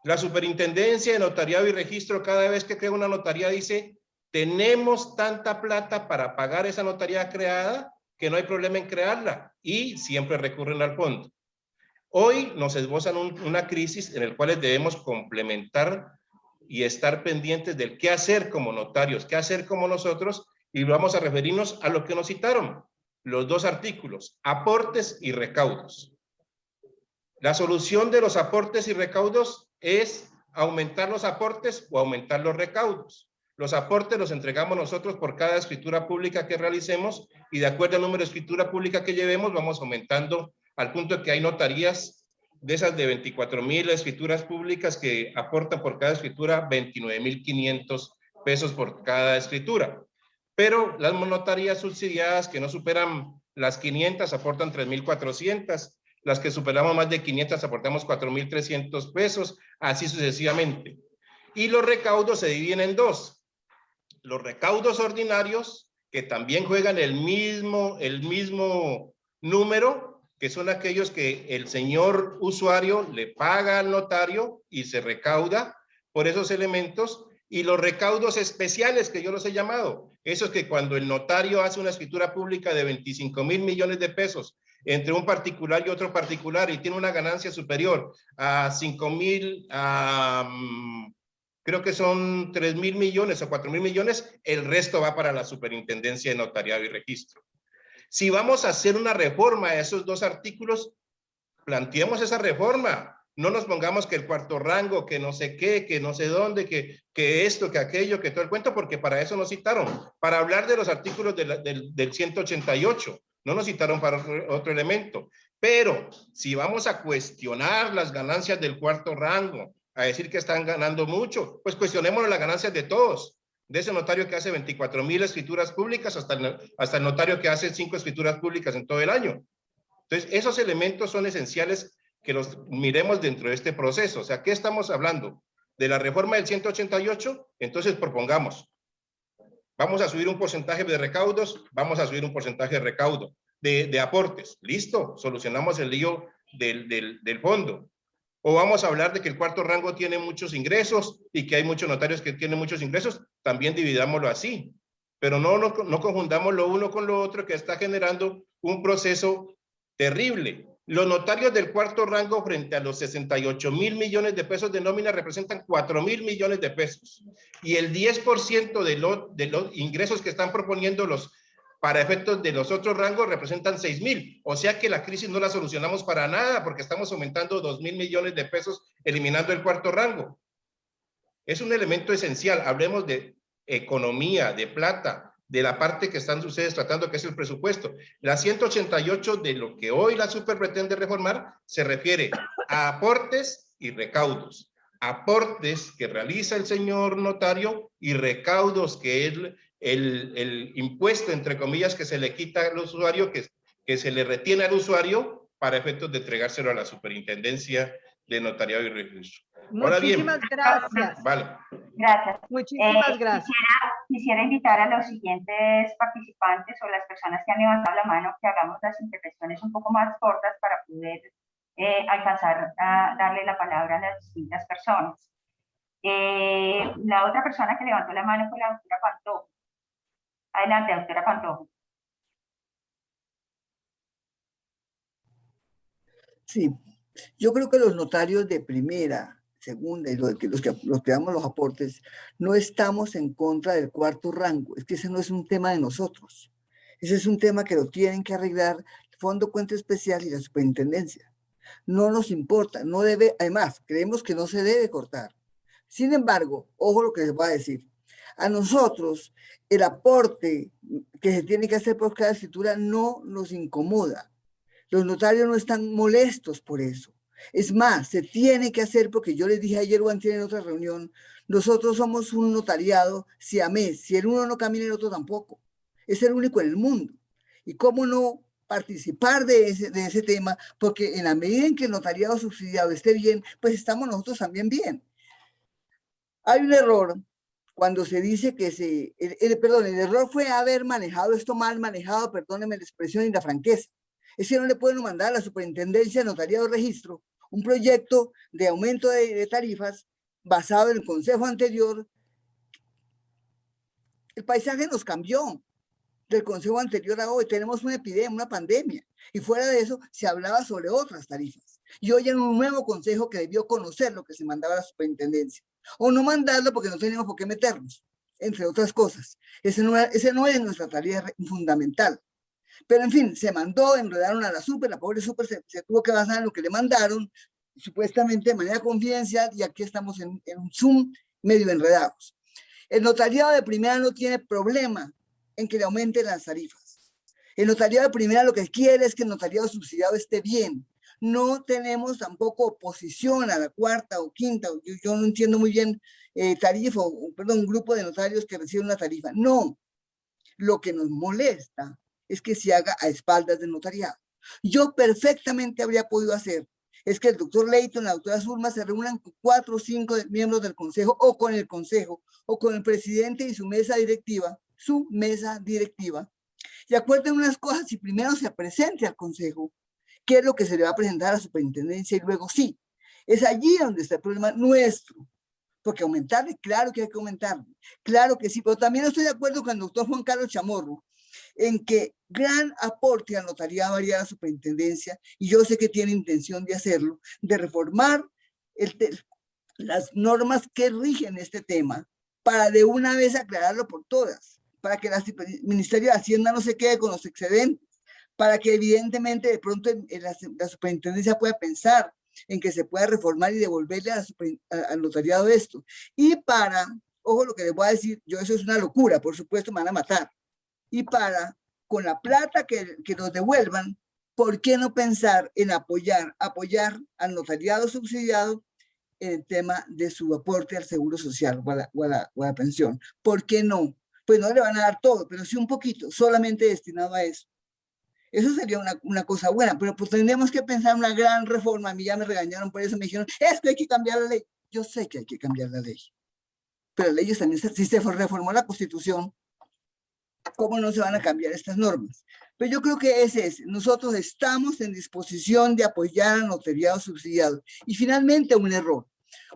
La superintendencia de notariado y registro, cada vez que crea una notaría, dice, tenemos tanta plata para pagar esa notaría creada que no hay problema en crearla, y siempre recurren al fondo. Hoy nos esbozan una crisis en la cual debemos complementar y estar pendientes del qué hacer como notarios, qué hacer como nosotros, y vamos a referirnos a lo que nos citaron, los dos artículos, aportes y recaudos. La solución de los aportes y recaudos es aumentar los aportes o aumentar los recaudos. Los aportes los entregamos nosotros por cada escritura pública que realicemos y de acuerdo al número de escritura pública que llevemos vamos aumentando al punto de que hay notarías de esas de 24,000 escrituras públicas que aportan por cada escritura 29,500 pesos por cada escritura. Pero las notarías subsidiadas que no superan las 500 aportan 3,400. Las que superamos más de 500 aportamos 4,300 pesos, así sucesivamente. Y los recaudos se dividen en dos. Los recaudos ordinarios, que también juegan el mismo número, que son aquellos que el señor usuario le paga al notario y se recauda por esos elementos, y los recaudos especiales que yo los he llamado, esos que cuando el notario hace una escritura pública de 25,000 millones de pesos entre un particular y otro particular y tiene una ganancia superior a 5,000, creo que son 3,000 millones o 4,000 millones, el resto va para la superintendencia de notariado y registro. Si vamos a hacer una reforma a esos dos artículos, planteemos esa reforma. No nos pongamos que el cuarto rango, que no sé qué, que no sé dónde, que esto, que aquello, que todo el cuento, porque para eso nos citaron, para hablar de los artículos del 188. No nos citaron para otro elemento. Pero si vamos a cuestionar las ganancias del cuarto rango, a decir que están ganando mucho, pues cuestionemos las ganancias de todos. De ese notario que hace 24,000 escrituras públicas hasta el notario que hace 5 escrituras públicas en todo el año. Entonces, esos elementos son esenciales que los miremos dentro de este proceso. O sea, ¿qué estamos hablando? ¿De la reforma del 188? Entonces propongamos. Vamos a subir un porcentaje de recaudos, vamos a subir un porcentaje de recaudo, de aportes. Listo, solucionamos el lío del fondo. O vamos a hablar de que el cuarto rango tiene muchos ingresos y que hay muchos notarios que tienen muchos ingresos, también dividámoslo así. Pero no confundamos lo uno con lo otro, que está generando un proceso terrible. Los notarios del cuarto rango frente a los 68.000 millones de pesos de nómina representan 4.000 millones de pesos. Y el 10% de los ingresos que están proponiendo para efectos de los otros rangos representan 6.000. O sea que la crisis no la solucionamos para nada porque estamos aumentando 2.000 millones de pesos eliminando el cuarto rango. Es un elemento esencial. Hablemos de economía, de plata, de la parte que están ustedes tratando, que es el presupuesto. La 188 de lo que hoy la super pretende reformar se refiere a aportes y recaudos. Aportes que realiza el señor notario y recaudos que es el impuesto, entre comillas, que se le quita al usuario, que se le retiene al usuario para efectos de entregárselo a la Superintendencia de Notariado y Registro. Muchísimas gracias. Vale. Gracias. Muchísimas gracias. Quisiera invitar a los siguientes participantes o las personas que han levantado la mano que hagamos las intervenciones un poco más cortas para poder alcanzar a darle la palabra a las distintas personas. La otra persona que levantó la mano fue la doctora Pantojo. Adelante, doctora Pantojo. Sí, yo creo que los notarios de primera, segunda y los que damos los aportes, no estamos en contra del cuarto rango. Es que ese no es un tema de nosotros. Ese es un tema que lo tienen que arreglar el Fondo Cuenta Especial y la Superintendencia. No nos importa, no debe, además, creemos que no se debe cortar. Sin embargo, ojo lo que les voy a decir. A nosotros, el aporte que se tiene que hacer por cada escritura no nos incomoda. Los notarios no están molestos por eso. Es más, se tiene que hacer porque yo les dije ayer o antes en otra reunión, nosotros somos un notariado siamés. Si el uno no camina, el otro tampoco. Es el único en el mundo. ¿Y cómo no participar de ese tema? Porque en la medida en que el notariado subsidiado esté bien, pues estamos nosotros también bien. Hay un error cuando se dice que el error fue haber manejado esto mal manejado, perdónenme la expresión y la franqueza. Es que no le pueden mandar a la Superintendencia de Notariado y Registro un proyecto de aumento de tarifas basado en el consejo anterior. El paisaje nos cambió del consejo anterior a hoy. Tenemos una epidemia, una pandemia. Y fuera de eso, se hablaba sobre otras tarifas. Y hoy hay un nuevo consejo que debió conocer lo que se mandaba a la Superintendencia. O no mandarlo porque no teníamos por qué meternos, entre otras cosas. Ese no es nuestra tarea fundamental. Pero en fin, se mandó, enredaron a la super, la pobre super se tuvo que basar en lo que le mandaron, supuestamente de manera confidencial, y aquí estamos en un Zoom medio enredados. El notariado de primera no tiene problema en que le aumenten las tarifas. El notariado de primera lo que quiere es que el notariado subsidiado esté bien. No tenemos tampoco oposición a la cuarta o quinta, yo no entiendo muy bien tarifa, un grupo de notarios que reciben una tarifa. No, lo que nos molesta es que se haga a espaldas del notariado. Yo perfectamente habría podido hacer, es que el doctor Leighton, la doctora Zulma se reúnan con 4 o 5 miembros del consejo, o con el presidente y su mesa directiva, y acuerden unas cosas y primero se presente al consejo qué es lo que se le va a presentar a la superintendencia y luego sí. Es allí donde está el problema nuestro. Porque aumentarle, claro que hay que aumentarle, claro que sí, pero también estoy de acuerdo con el doctor Juan Carlos Chamorro en que gran aporte al notariado haría la superintendencia, y yo sé que tiene intención de hacerlo, de reformar las normas que rigen este tema, para de una vez aclararlo por todas, para que el Ministerio de Hacienda no se quede con los excedentes, para que evidentemente de pronto la superintendencia pueda pensar en que se pueda reformar y devolverle al notariado esto. Y para, ojo lo que les voy a decir, eso es una locura, por supuesto me van a matar. Y para, con la plata que nos devuelvan, ¿por qué no pensar en apoyar al notariado subsidiado en el tema de su aporte al seguro social o a la pensión? ¿Por qué no? Pues no le van a dar todo, pero sí un poquito, solamente destinado a eso. Eso sería una cosa buena, pero pues tendremos que pensar una gran reforma. A mí ya me regañaron por eso, me dijeron, es que hay que cambiar la ley. Yo sé que hay que cambiar la ley, pero leyes también, si se reformó la Constitución, ¿cómo no se van a cambiar estas normas? Pero yo creo que ese es, nosotros estamos en disposición de apoyar al notariado subsidiado. Y finalmente un error.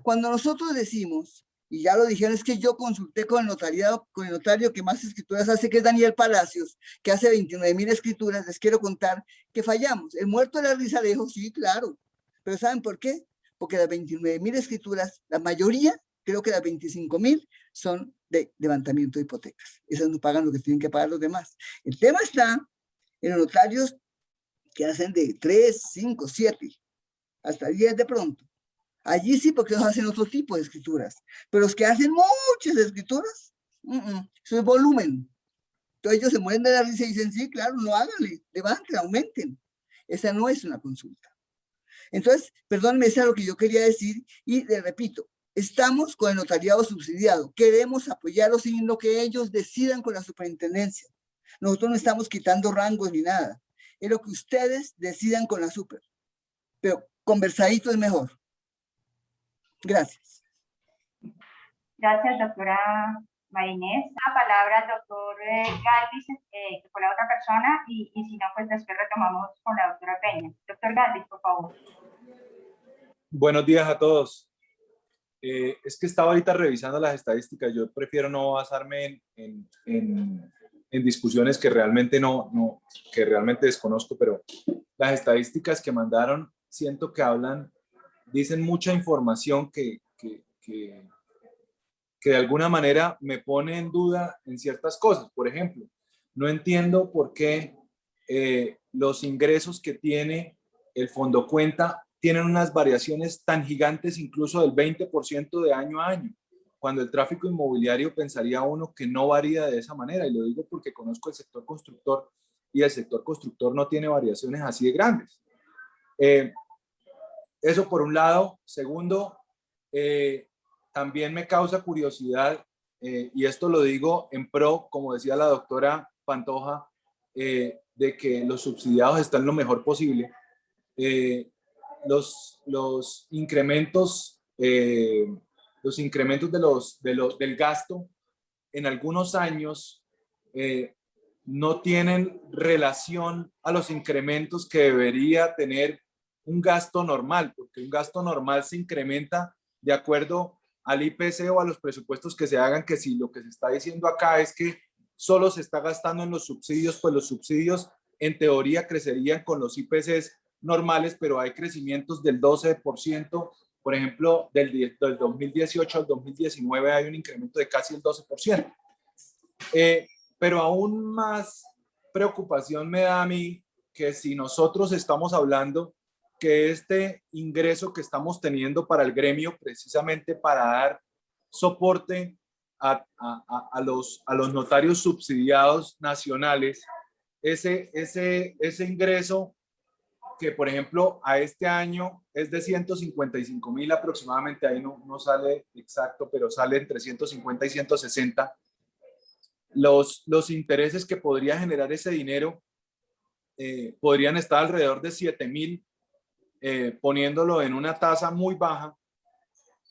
Cuando nosotros decimos, y ya lo dijeron, es que yo consulté con el notariado, con el notario que más escrituras hace, que es Daniel Palacios, que hace 29,000 escrituras, les quiero contar que fallamos. El muerto de la risa le dijo, sí, claro. Pero ¿saben por qué? Porque las 29,000 escrituras, la mayoría, creo que las 25,000, son de levantamiento de hipotecas. Esas no pagan lo que tienen que pagar los demás. El tema está en los notarios que hacen de 3, 5, 7, hasta 10 de pronto. Allí sí, porque ellos hacen otro tipo de escrituras. Pero los que hacen muchas escrituras, eso es volumen. Entonces ellos se mueren de la risa y dicen, sí, claro, no háganle, levanten, aumenten. Esa no es una consulta. Entonces, perdónenme, eso es lo que yo quería decir. Y les repito, estamos con el notariado subsidiado. Queremos apoyarlos sin lo que ellos decidan con la superintendencia. Nosotros no estamos quitando rangos ni nada. Es lo que ustedes decidan con la super. Pero conversadito es mejor. Gracias. Gracias, doctora Marinés. La palabra al doctor Galvis, que fue la otra persona, y si no, pues después retomamos con la doctora Peña. Doctor Galvis, por favor. Buenos días a todos. Es que estaba ahorita revisando las estadísticas. Yo prefiero no basarme en discusiones que realmente que realmente desconozco, pero las estadísticas que mandaron siento que dicen mucha información que de alguna manera me pone en duda en ciertas cosas. Por ejemplo, no entiendo por qué los ingresos que tiene el Fondo Cuenta tienen unas variaciones tan gigantes, incluso del 20% de año a año, cuando el tráfico inmobiliario pensaría uno que no varía de esa manera, y lo digo porque conozco el sector constructor, y el sector constructor no tiene variaciones así de grandes. Eso por un lado. Segundo, también me causa curiosidad, y esto lo digo en pro, como decía la doctora Pantoja, de que los subsidiados están lo mejor posible. Los incrementos del gasto en algunos años no tienen relación a los incrementos que debería tener un gasto normal, porque un gasto normal se incrementa de acuerdo al IPC o a los presupuestos que se hagan, que si lo que se está diciendo acá es que solo se está gastando en los subsidios, pues los subsidios en teoría crecerían con los IPCs normales, pero hay crecimientos del 12%, por ejemplo, del 2018 al 2019 hay un incremento de casi el 12%. Pero aún más preocupación me da a mí que si nosotros estamos hablando que este ingreso que estamos teniendo para el gremio, precisamente para dar soporte a los notarios subsidiados nacionales, ese ingreso que, por ejemplo, a este año es de 155,000 aproximadamente, ahí no sale exacto, pero sale entre 150 y 160. Los intereses que podría generar ese dinero podrían estar alrededor de 7,000, poniéndolo en una tasa muy baja,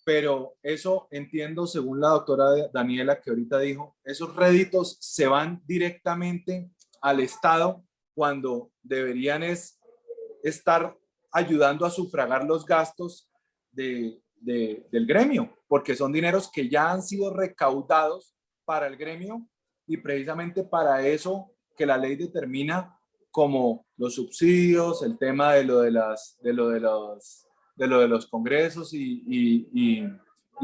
pero eso entiendo, según la doctora Daniela, que ahorita dijo, esos réditos se van directamente al Estado cuando deberían estar ayudando a sufragar los gastos del gremio, porque son dineros que ya han sido recaudados para el gremio y precisamente para eso que la ley determina como los subsidios, el tema de lo de los congresos y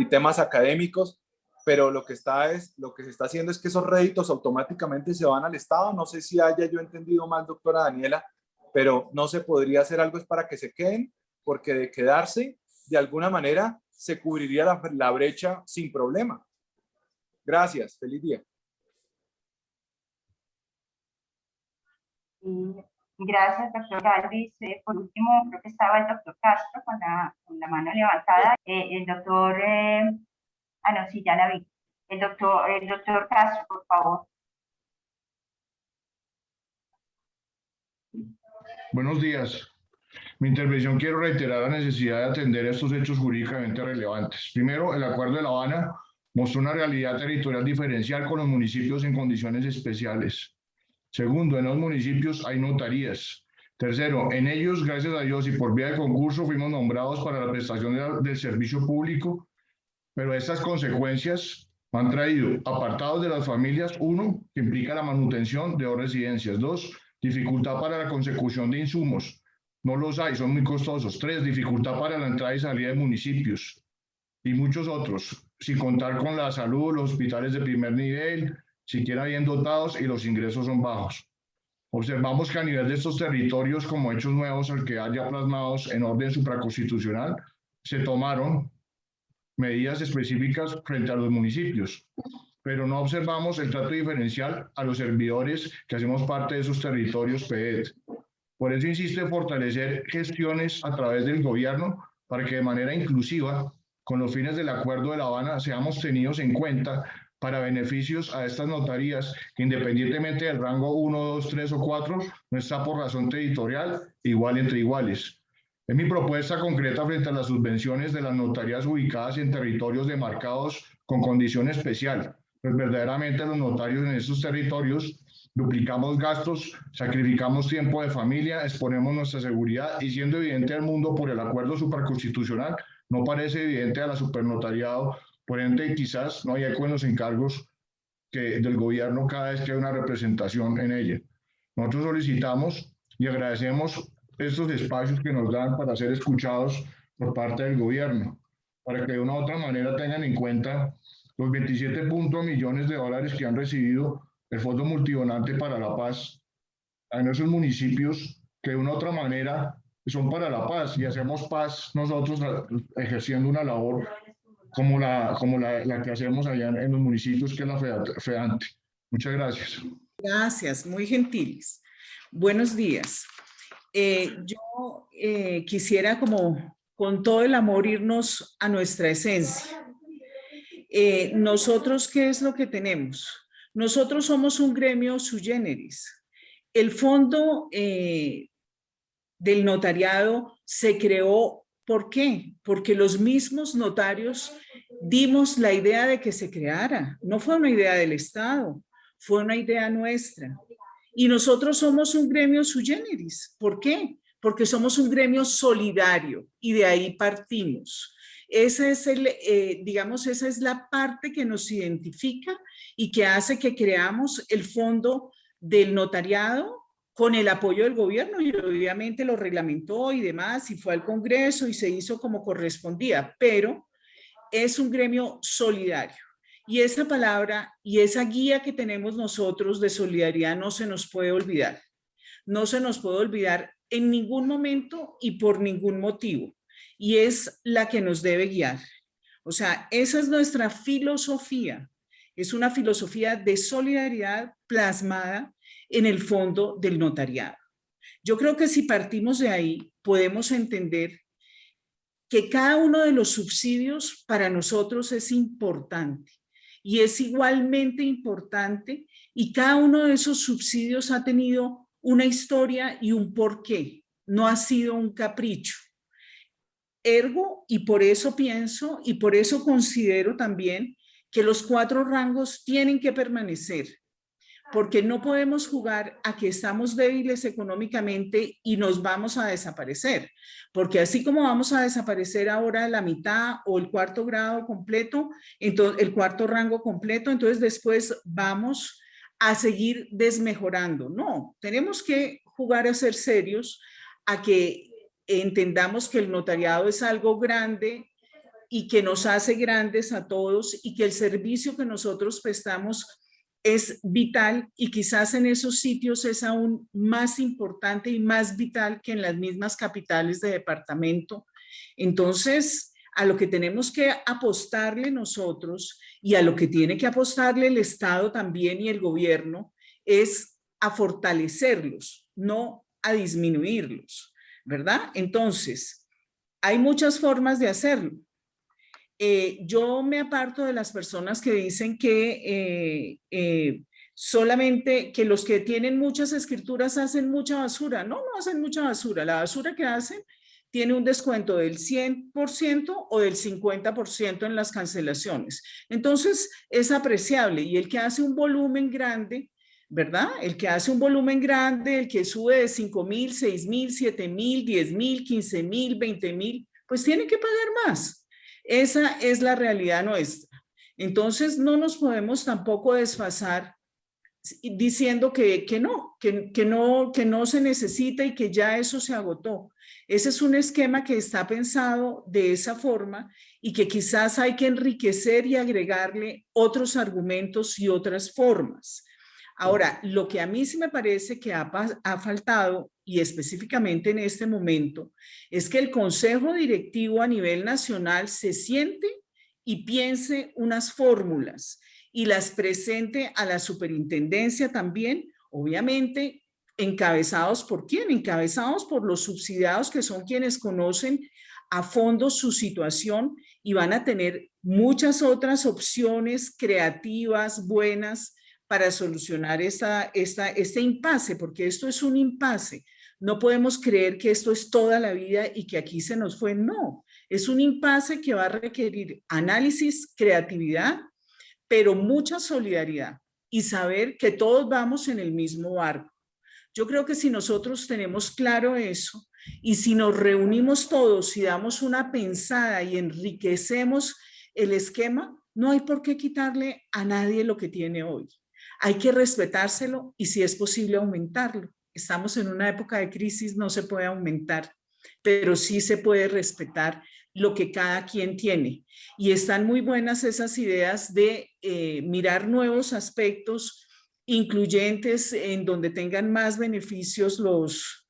temas académicos, pero lo que se está haciendo es que esos réditos automáticamente se van al Estado. No sé si haya yo entendido mal, doctora Daniela, pero no se podría hacer algo es para que se queden, porque de quedarse, de alguna manera, se cubriría la brecha sin problema. Gracias, feliz día. Gracias, doctor Galvis. Por último, creo que estaba el doctor Castro con la mano levantada. El doctor, no, sí, ya la vi. El doctor Castro, por favor. Buenos días. Mi intervención quiero reiterar la necesidad de atender estos hechos jurídicamente relevantes. Primero, el Acuerdo de La Habana mostró una realidad territorial diferencial con los municipios en condiciones especiales. Segundo, en los municipios hay notarías. Tercero, en ellos, gracias a Dios y por vía de concurso, fuimos nombrados para la prestación del servicio público, pero estas consecuencias han traído apartados de las familias. Uno, que implica la manutención de dos residencias. Dos, dificultad para la consecución de insumos. No los hay, son muy costosos. Tres, dificultad para la entrada y salida de municipios. Y muchos otros, sin contar con la salud, los hospitales de primer nivel, siquiera bien dotados y los ingresos son bajos. Observamos que a nivel de estos territorios, como hechos nuevos al que haya plasmados en orden supraconstitucional, se tomaron medidas específicas frente a los municipios, pero no observamos el trato diferencial a los servidores que hacemos parte de esos territorios PED. Por eso insiste en fortalecer gestiones a través del gobierno para que de manera inclusiva, con los fines del Acuerdo de La Habana, seamos tenidos en cuenta para beneficios a estas notarías que, independientemente del rango 1, 2, 3 o 4, no está por razón territorial igual entre iguales. Es mi propuesta concreta frente a las subvenciones de las notarías ubicadas en territorios demarcados con condición especial. Pues verdaderamente los notarios en estos territorios duplicamos gastos, sacrificamos tiempo de familia, exponemos nuestra seguridad y, siendo evidente al mundo por el acuerdo supraconstitucional, no parece evidente a la supernotariado. Por ende, quizás no hay eco en los encargos del gobierno cada vez que hay una representación en ella. Nosotros solicitamos y agradecemos estos espacios que nos dan para ser escuchados por parte del gobierno, para que de una u otra manera tengan en cuenta los 27 millones de dólares que han recibido el Fondo Multidonante para la Paz en esos municipios que de una u otra manera son para la paz, y hacemos paz nosotros ejerciendo una labor como la que hacemos allá en los municipios, que es la FEDANTE. Muchas gracias. Gracias, muy gentiles. Buenos días. Yo quisiera, como con todo el amor, irnos a nuestra esencia. Nosotros, ¿qué es lo que tenemos? Nosotros somos un gremio sui generis. El fondo del notariado se creó, ¿por qué? Porque los mismos notarios dimos la idea de que se creara. No fue una idea del Estado, fue una idea nuestra. Y nosotros somos un gremio sui generis. ¿Por qué? Porque somos un gremio solidario y de ahí partimos. Esa es esa es la parte que nos identifica y que hace que creamos el fondo del notariado con el apoyo del gobierno, y obviamente lo reglamentó y demás, y fue al Congreso y se hizo como correspondía, pero es un gremio solidario. Y esa palabra y esa guía que tenemos nosotros de solidaridad no se nos puede olvidar. No se nos puede olvidar en ningún momento y por ningún motivo. Y es la que nos debe guiar. O sea, esa es nuestra filosofía. Es una filosofía de solidaridad plasmada en el fondo del notariado. Yo creo que si partimos de ahí, podemos entender que cada uno de los subsidios para nosotros es importante y es igualmente importante, y cada uno de esos subsidios ha tenido una historia y un porqué, no ha sido un capricho. Ergo, y por eso pienso y por eso considero también que los 4 rangos tienen que permanecer, porque no podemos jugar a que estamos débiles económicamente y nos vamos a desaparecer, porque así como vamos a desaparecer ahora la mitad o el 4º grado completo, entonces el 4º rango completo, entonces después vamos a seguir desmejorando. No, tenemos que jugar a ser serios, a que entendamos que el notariado es algo grande y que nos hace grandes a todos, y que el servicio que nosotros prestamos es vital, y quizás en esos sitios es aún más importante y más vital que en las mismas capitales de departamento. Entonces, a lo que tenemos que apostarle nosotros, y a lo que tiene que apostarle el Estado también y el gobierno, es a fortalecerlos, no a disminuirlos, ¿verdad? Entonces, hay muchas formas de hacerlo. Yo me aparto de las personas que dicen que solamente que los que tienen muchas escrituras hacen mucha basura. No, no hacen mucha basura. La basura que hacen tiene un descuento del 100% o del 50% en las cancelaciones. Entonces, es apreciable. Y el que hace un volumen grande, ¿verdad? El que hace un volumen grande, el que sube de 5,000, 6,000, 7,000, 10,000, 15,000, 20,000, pues tiene que pagar más. Esa es la realidad nuestra. Entonces, no nos podemos tampoco desfasar diciendo que no se necesita y que ya eso se agotó. Ese es un esquema que está pensado de esa forma y que quizás hay que enriquecer y agregarle otros argumentos y otras formas. Ahora, lo que a mí sí me parece que ha faltado, y específicamente en este momento, es que el Consejo Directivo a nivel nacional se siente y piense unas fórmulas y las presente a la superintendencia también, obviamente, encabezados por quién, encabezados por los subsidiados, que son quienes conocen a fondo su situación y van a tener muchas otras opciones creativas, buenas, para solucionar este impasse, porque esto es un impasse. No podemos creer que esto es toda la vida y que aquí se nos fue. No, es un impasse que va a requerir análisis, creatividad, pero mucha solidaridad y saber que todos vamos en el mismo barco. Yo creo que si nosotros tenemos claro eso y si nos reunimos todos y damos una pensada y enriquecemos el esquema, no hay por qué quitarle a nadie lo que tiene hoy. Hay que respetárselo y si es posible aumentarlo. Estamos en una época de crisis, no se puede aumentar, pero sí se puede respetar lo que cada quien tiene. Y están muy buenas esas ideas de mirar nuevos aspectos incluyentes en donde tengan más beneficios los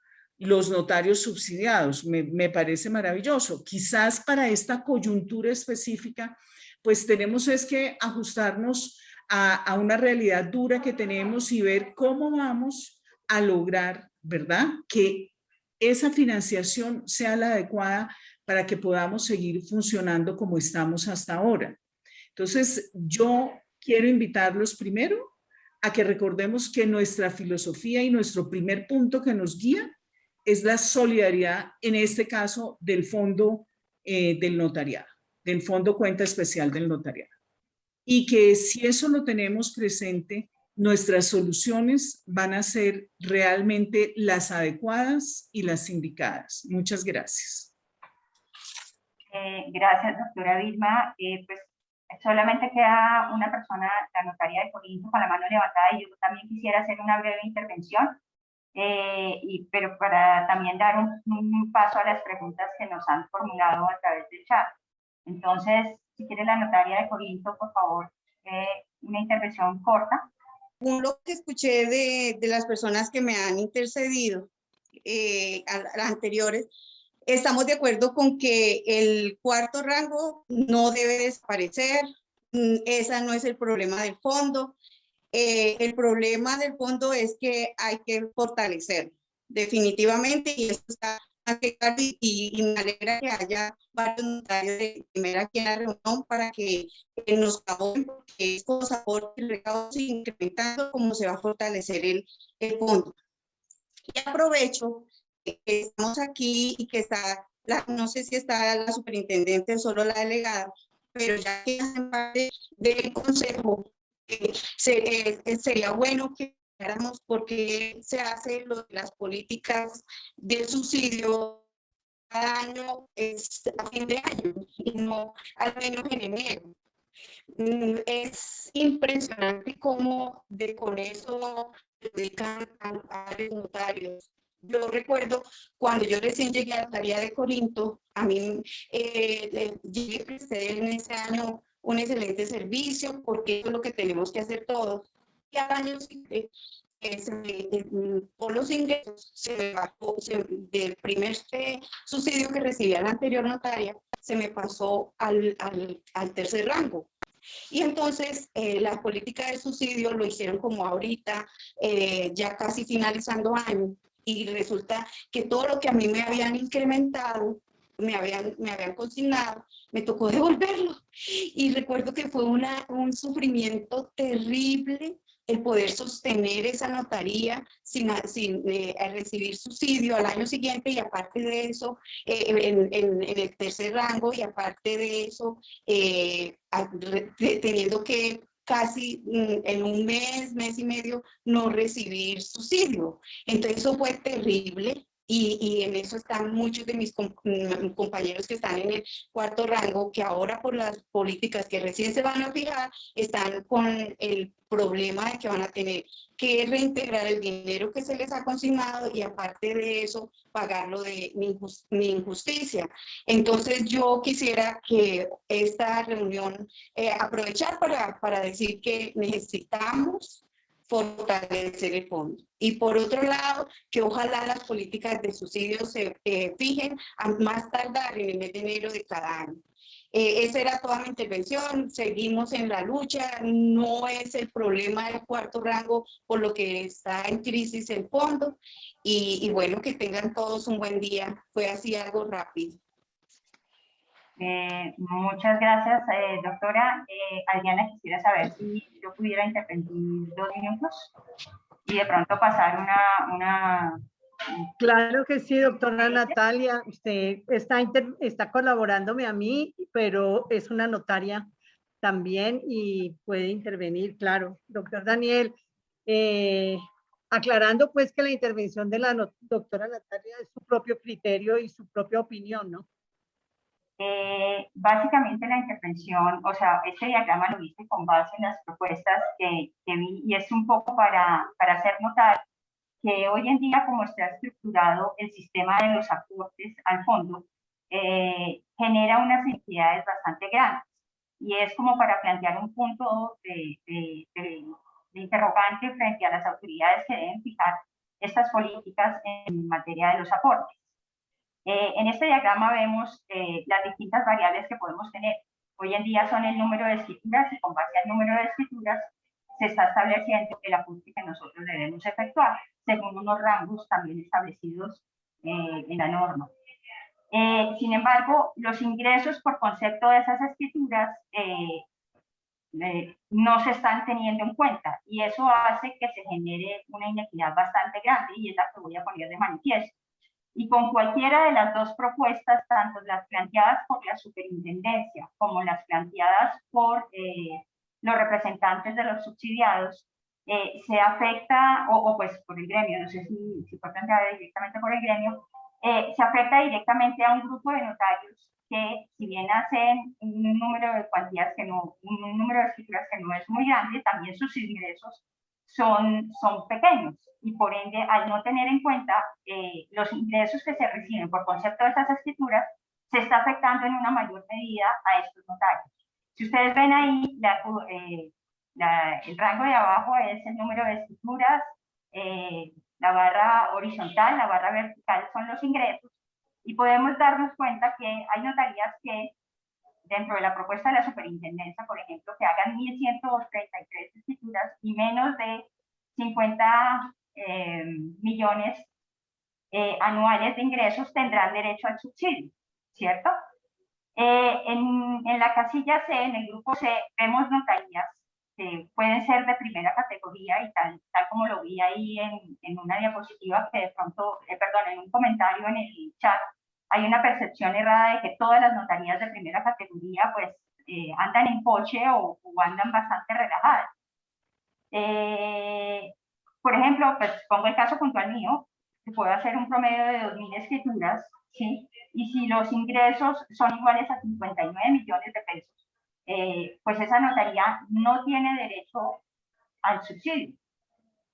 notarios subsidiados. Me parece maravilloso. Quizás para esta coyuntura específica, pues tenemos es que ajustarnos a una realidad dura que tenemos y ver cómo vamos a lograr, ¿verdad?, que esa financiación sea la adecuada para que podamos seguir funcionando como estamos hasta ahora. Entonces, yo quiero invitarlos primero a que recordemos que nuestra filosofía y nuestro primer punto que nos guía es la solidaridad, en este caso, del Fondo del Notariado, del Fondo Cuenta Especial del Notariado. Y que si eso lo tenemos presente, nuestras soluciones van a ser realmente las adecuadas y las indicadas. Muchas gracias. Gracias, doctora Vilma. Pues solamente queda una persona, la notaria de Corinto, con la mano levantada, y yo también quisiera hacer una breve intervención, pero para también dar un paso a las preguntas que nos han formulado a través del chat. Entonces, si quiere la notaria de Corinto, por favor, una intervención corta. Según lo que escuché de las personas que me han intercedido, las anteriores, estamos de acuerdo con que el cuarto rango no debe desaparecer. Ese no es el problema del fondo. El problema del fondo es que hay que fortalecerlo, definitivamente, y eso está y me alegra que haya varios notarios de primera aquí en la reunión para que nos colaboren, porque estos aportes y recaudos incrementando cómo se va a fortalecer el fondo. Y aprovecho que estamos aquí y que está, no sé si está la superintendente o solo la delegada, pero ya que hacen parte del consejo, sería bueno que viéramos por qué se hace las políticas de subsidio cada año a fin de año y no al menos en enero. Es impresionante cómo con eso dedican a los notarios. Yo recuerdo cuando yo recién llegué a la tarea de Corinto, a mí llegué a prestar en ese año un excelente servicio, porque eso es lo que tenemos que hacer todos. Y al año siguiente, por los ingresos, se me bajó del primer subsidio que recibía la anterior notaria, se me pasó al tercer rango. Y entonces la política de subsidio lo hicieron como ahorita, ya casi finalizando año, y resulta que todo lo que a mí me habían incrementado, me habían consignado, me tocó devolverlo. Y recuerdo que fue un sufrimiento terrible, el poder sostener esa notaría sin recibir subsidio al año siguiente, y aparte de eso, en el tercer rango, y aparte de eso, teniendo que casi en un mes y medio, no recibir subsidio. Entonces eso fue terrible. Y en eso están muchos de mis compañeros que están en el cuarto rango, que ahora por las políticas que recién se van a fijar, están con el problema de que van a tener que reintegrar el dinero que se les ha consignado, y aparte de eso, pagarlo de mi injusticia. Entonces yo quisiera que esta reunión, aprovechar para decir que necesitamos fortalecer el fondo. Y por otro lado, que ojalá las políticas de subsidios se fijen a más tardar en el mes de enero de cada año. Esa era toda mi intervención. Seguimos en la lucha. No es el problema del cuarto rango por lo que está en crisis el fondo. Y bueno, que tengan todos un buen día. Fue así algo rápido. Muchas gracias, doctora. Adriana, quisiera saber si yo pudiera intervenir 2 minutos y de pronto pasar una... Claro que sí, doctora Natalia. Usted está colaborándome a mí, pero es una notaria también y puede intervenir, claro. Doctor Daniel, aclarando pues que la intervención de la doctora Natalia es su propio criterio y su propia opinión, ¿no? Básicamente la intervención, o sea, este diagrama lo hice con base en las propuestas que vi, y es un poco para hacer notar que hoy en día, como está estructurado el sistema de los aportes al fondo, genera unas entidades bastante grandes, y es como para plantear un punto de interrogante frente a las autoridades que deben fijar estas políticas en materia de los aportes. En este diagrama vemos las distintas variables que podemos tener. Hoy en día son el número de escrituras, y con base al número de escrituras se está estableciendo el ajuste que nosotros debemos efectuar, según unos rangos también establecidos en la norma. Sin embargo, los ingresos por concepto de esas escrituras no se están teniendo en cuenta, y eso hace que se genere una inequidad bastante grande, y es la que voy a poner de manifiesto. Y con cualquiera de las dos propuestas, tanto las planteadas por la superintendencia como las planteadas por los representantes de los subsidiados, se afecta, o pues por el gremio, no sé si fue planteada directamente por el gremio, se afecta directamente a un grupo de notarios que, si bien hacen un número de cuantías que no, un número de escrituras que no es muy grande, también sus ingresos son pequeños, y por ende, al no tener en cuenta los ingresos que se reciben por concepto de esas escrituras, se está afectando en una mayor medida a estos notarios. Si ustedes ven ahí, el rango de abajo es el número de escrituras, la barra horizontal, la barra vertical son los ingresos, y podemos darnos cuenta que hay notarías que, dentro de la propuesta de la superintendencia, por ejemplo, que hagan 1.133 escrituras y menos de 50 millones anuales de ingresos, tendrán derecho al subsidio, ¿cierto? En la casilla C, en el grupo C, vemos notarías que pueden ser de primera categoría, y tal como lo vi ahí en una diapositiva que de pronto, perdón, en un comentario en el chat, hay una percepción errada de que todas las notarías de primera categoría pues andan en coche o andan bastante relajadas. Por ejemplo, pues pongo el caso puntual mío, que puedo hacer un promedio de 2.000 escrituras, ¿sí? Y si los ingresos son iguales a 59 millones de pesos, pues esa notaría no tiene derecho al subsidio,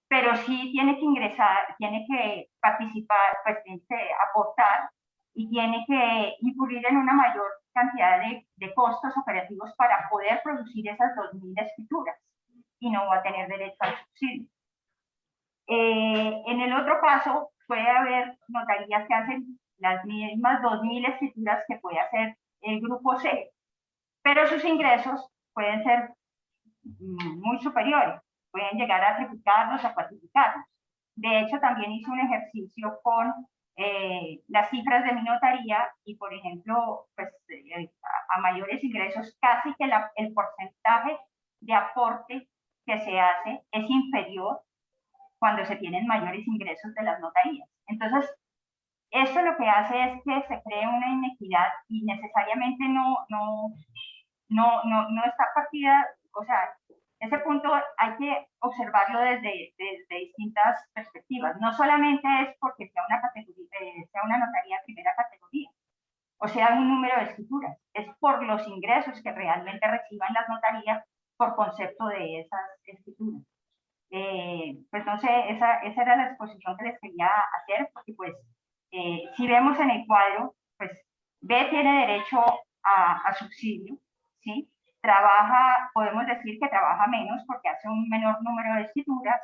pero sí tiene que ingresar, tiene que participar, pues tiene que aportar, y tiene que incurrir en una mayor cantidad de costos operativos para poder producir esas 2.000 escrituras, y no va a tener derecho al subsidio. En el otro caso, puede haber notarías que hacen las mismas 2.000 escrituras que puede hacer el grupo C, pero sus ingresos pueden ser muy superiores, pueden llegar a triplicarlos, a cuatriplicarlos. De hecho, también hice un ejercicio con las cifras de mi notaría, y por ejemplo, pues, a mayores ingresos, casi que el porcentaje de aporte que se hace es inferior cuando se tienen mayores ingresos de las notarías. Entonces, esto lo que hace es que se cree una inequidad y necesariamente no está partida, o sea, ese punto hay que observarlo desde distintas perspectivas. No solamente es porque sea una categoría, sea una notaría de primera categoría, o sea, un número de escrituras, es por los ingresos que realmente reciban las notarías por concepto de esas escrituras. Pues no sé, esa era la exposición que les quería hacer, porque pues si vemos en el cuadro, pues B tiene derecho a subsidio, ¿sí? Trabaja, podemos decir que trabaja menos porque hace un menor número de escrituras,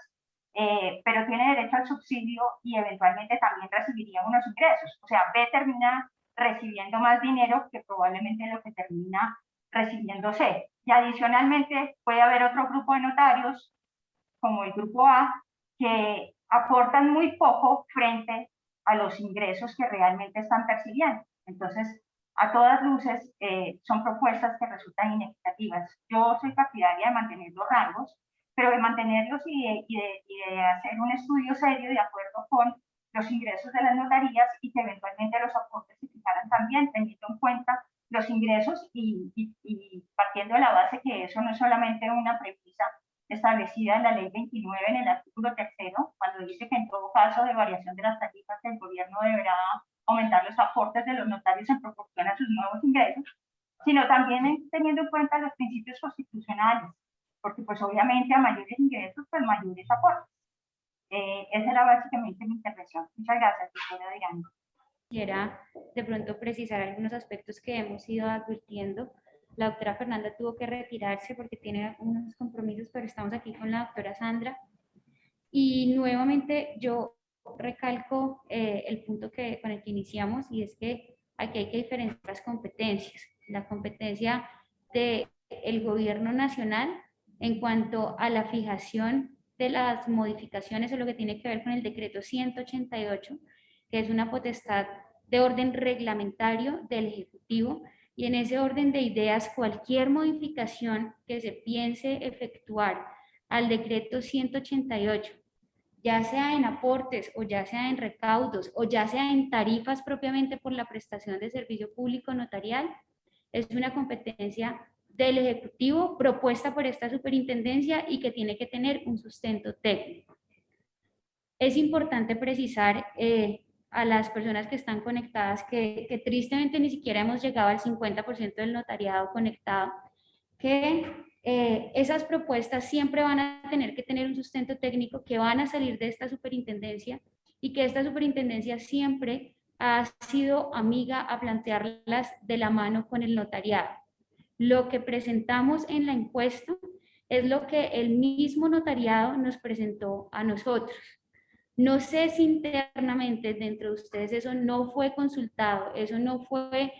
pero tiene derecho al subsidio y eventualmente también recibiría unos ingresos. O sea, B termina recibiendo más dinero que probablemente lo que termina recibiendo C. Y adicionalmente puede haber otro grupo de notarios, como el grupo A, que aportan muy poco frente a los ingresos que realmente están percibiendo. Entonces, a todas luces, son propuestas que resultan inequitativas. Yo soy partidaria de mantener los rangos, pero de mantenerlos y de hacer un estudio serio de acuerdo con los ingresos de las notarías y que eventualmente los aportes se fijaran también, teniendo en cuenta los ingresos y partiendo de la base que eso no es solamente una premisa establecida en la ley 29 en el artículo 3, cuando dice que en todo caso de variación de las tarifas el gobierno deberá aumentar los aportes de los notarios en proporción a sus nuevos ingresos, sino también teniendo en cuenta los principios constitucionales, porque pues obviamente a mayores ingresos, pues mayores aportes. Esa era básicamente mi intervención. Muchas gracias, doctora Adriana. Quisiera de pronto precisar algunos aspectos que hemos ido advirtiendo. La doctora Fernanda tuvo que retirarse porque tiene unos compromisos, pero estamos aquí con la doctora Sandra. Y nuevamente yo recalco el punto con el que iniciamos, y es que aquí hay que diferenciar las competencias. La competencia del gobierno nacional en cuanto a la fijación de las modificaciones o lo que tiene que ver con el decreto 188, que es una potestad de orden reglamentario del Ejecutivo, y en ese orden de ideas cualquier modificación que se piense efectuar al decreto 188, ya sea en aportes o ya sea en recaudos o ya sea en tarifas propiamente por la prestación de servicio público notarial, es una competencia del Ejecutivo propuesta por esta superintendencia y que tiene que tener un sustento técnico. Es importante precisar a las personas que están conectadas que tristemente ni siquiera hemos llegado al 50% del notariado conectado, que esas propuestas siempre van a tener que tener un sustento técnico, que van a salir de esta superintendencia y que esta superintendencia siempre ha sido amiga a plantearlas de la mano con el notariado. Lo que presentamos en la encuesta es lo que el mismo notariado nos presentó a nosotros. No sé si internamente dentro de ustedes eso no fue consultado, eso no fue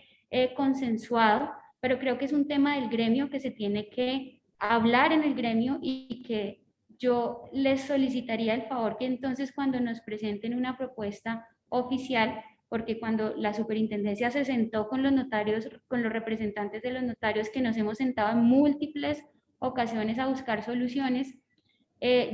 consensuado, pero creo que es un tema del gremio que se tiene que hablar en el gremio y que yo les solicitaría el favor que entonces cuando nos presenten una propuesta oficial, porque cuando la superintendencia se sentó con los notarios, con los representantes de los notarios, que nos hemos sentado en múltiples ocasiones a buscar soluciones,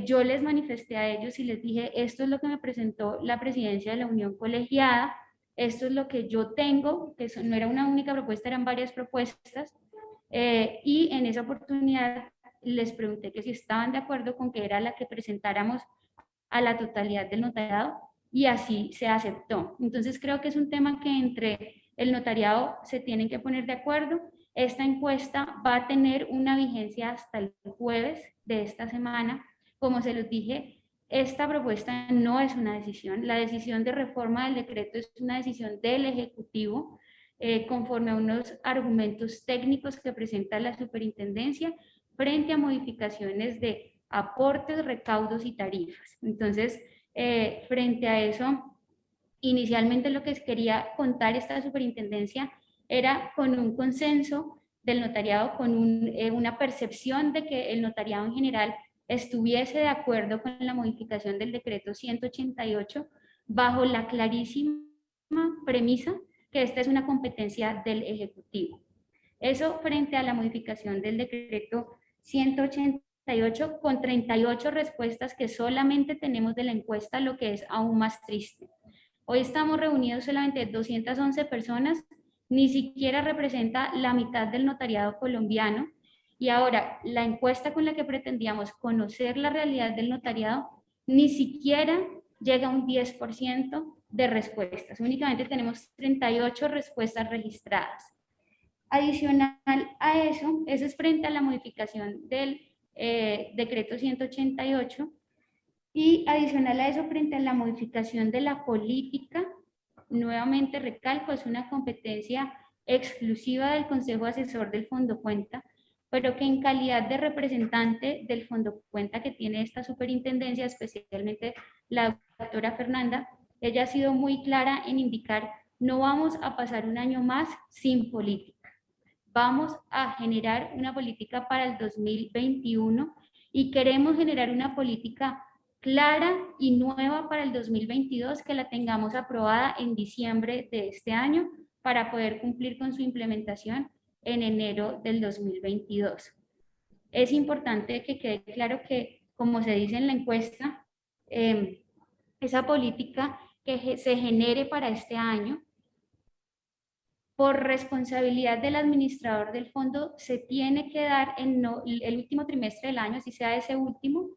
yo les manifesté a ellos y les dije, esto es lo que me presentó la presidencia de la Unión Colegiada, esto es lo que yo tengo, que no era una única propuesta, eran varias propuestas, y en esa oportunidad les pregunté que si estaban de acuerdo con que era la que presentáramos a la totalidad del notariado, y así se aceptó. Entonces creo que es un tema que entre el notariado se tienen que poner de acuerdo. Esta encuesta va a tener una vigencia hasta el jueves de esta semana. Como se los dije, esta propuesta no es una decisión. La decisión de reforma del decreto es una decisión del Ejecutivo, conforme a unos argumentos técnicos que presenta la superintendencia frente a modificaciones de aportes, recaudos y tarifas. Entonces, frente a eso, inicialmente lo que quería contar esta superintendencia era con un consenso del notariado, con una percepción de que el notariado en general estuviese de acuerdo con la modificación del decreto 188 bajo la clarísima premisa que esta es una competencia del Ejecutivo. Eso frente a la modificación del decreto 188. 188 con 38 respuestas que solamente tenemos de la encuesta, lo que es aún más triste. Hoy estamos reunidos solamente 211 personas, ni siquiera representa la mitad del notariado colombiano. Y ahora, la encuesta con la que pretendíamos conocer la realidad del notariado, ni siquiera llega a un 10% de respuestas. Únicamente tenemos 38 respuestas registradas. Adicional a eso es frente a la modificación del decreto 188 y adicional a eso frente a la modificación de la política. Nuevamente recalco, es una competencia exclusiva del Consejo Asesor del Fondo Cuenta, pero que en calidad de representante del Fondo Cuenta que tiene esta superintendencia, especialmente la doctora Fernanda, ella ha sido muy clara en indicar: no vamos a pasar un año más sin política. Vamos a generar una política para el 2021 y queremos generar una política clara y nueva para el 2022, que la tengamos aprobada en diciembre de este año para poder cumplir con su implementación en enero del 2022. Es importante que quede claro que, como se dice en la encuesta, esa política que se genere para este año, por responsabilidad del administrador del fondo, se tiene que dar en el último trimestre del año, así sea ese último,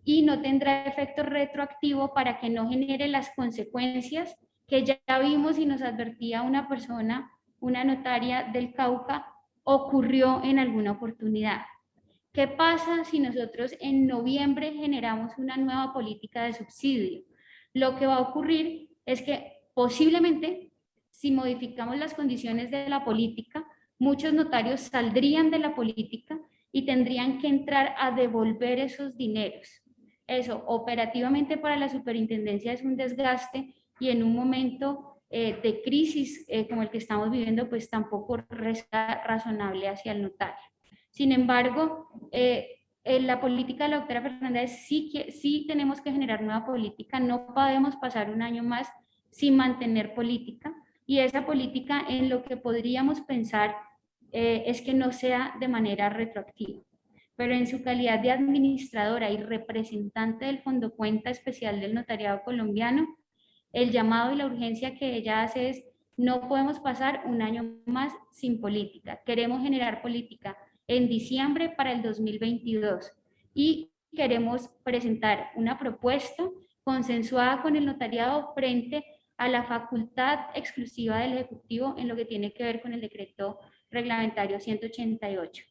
y no tendrá efecto retroactivo para que no genere las consecuencias que ya vimos y nos advertía una persona, una notaria del Cauca, ocurrió en alguna oportunidad. ¿Qué pasa si nosotros en noviembre generamos una nueva política de subsidio? Lo que va a ocurrir es que posiblemente, si modificamos las condiciones de la política, muchos notarios saldrían de la política y tendrían que entrar a devolver esos dineros. Eso operativamente para la superintendencia es un desgaste, y en un momento de crisis como el que estamos viviendo, pues tampoco resta razonable hacia el notario. Sin embargo, la política de la doctora Fernanda es sí tenemos que generar nueva política, no podemos pasar un año más sin mantener política, y esa política en lo que podríamos pensar es que no sea de manera retroactiva. Pero en su calidad de administradora y representante del Fondo Cuenta Especial del Notariado Colombiano, el llamado y la urgencia que ella hace es: no podemos pasar un año más sin política. Queremos generar política en diciembre para el 2022 y queremos presentar una propuesta consensuada con el notariado frente a la facultad exclusiva del Ejecutivo en lo que tiene que ver con el decreto reglamentario 188.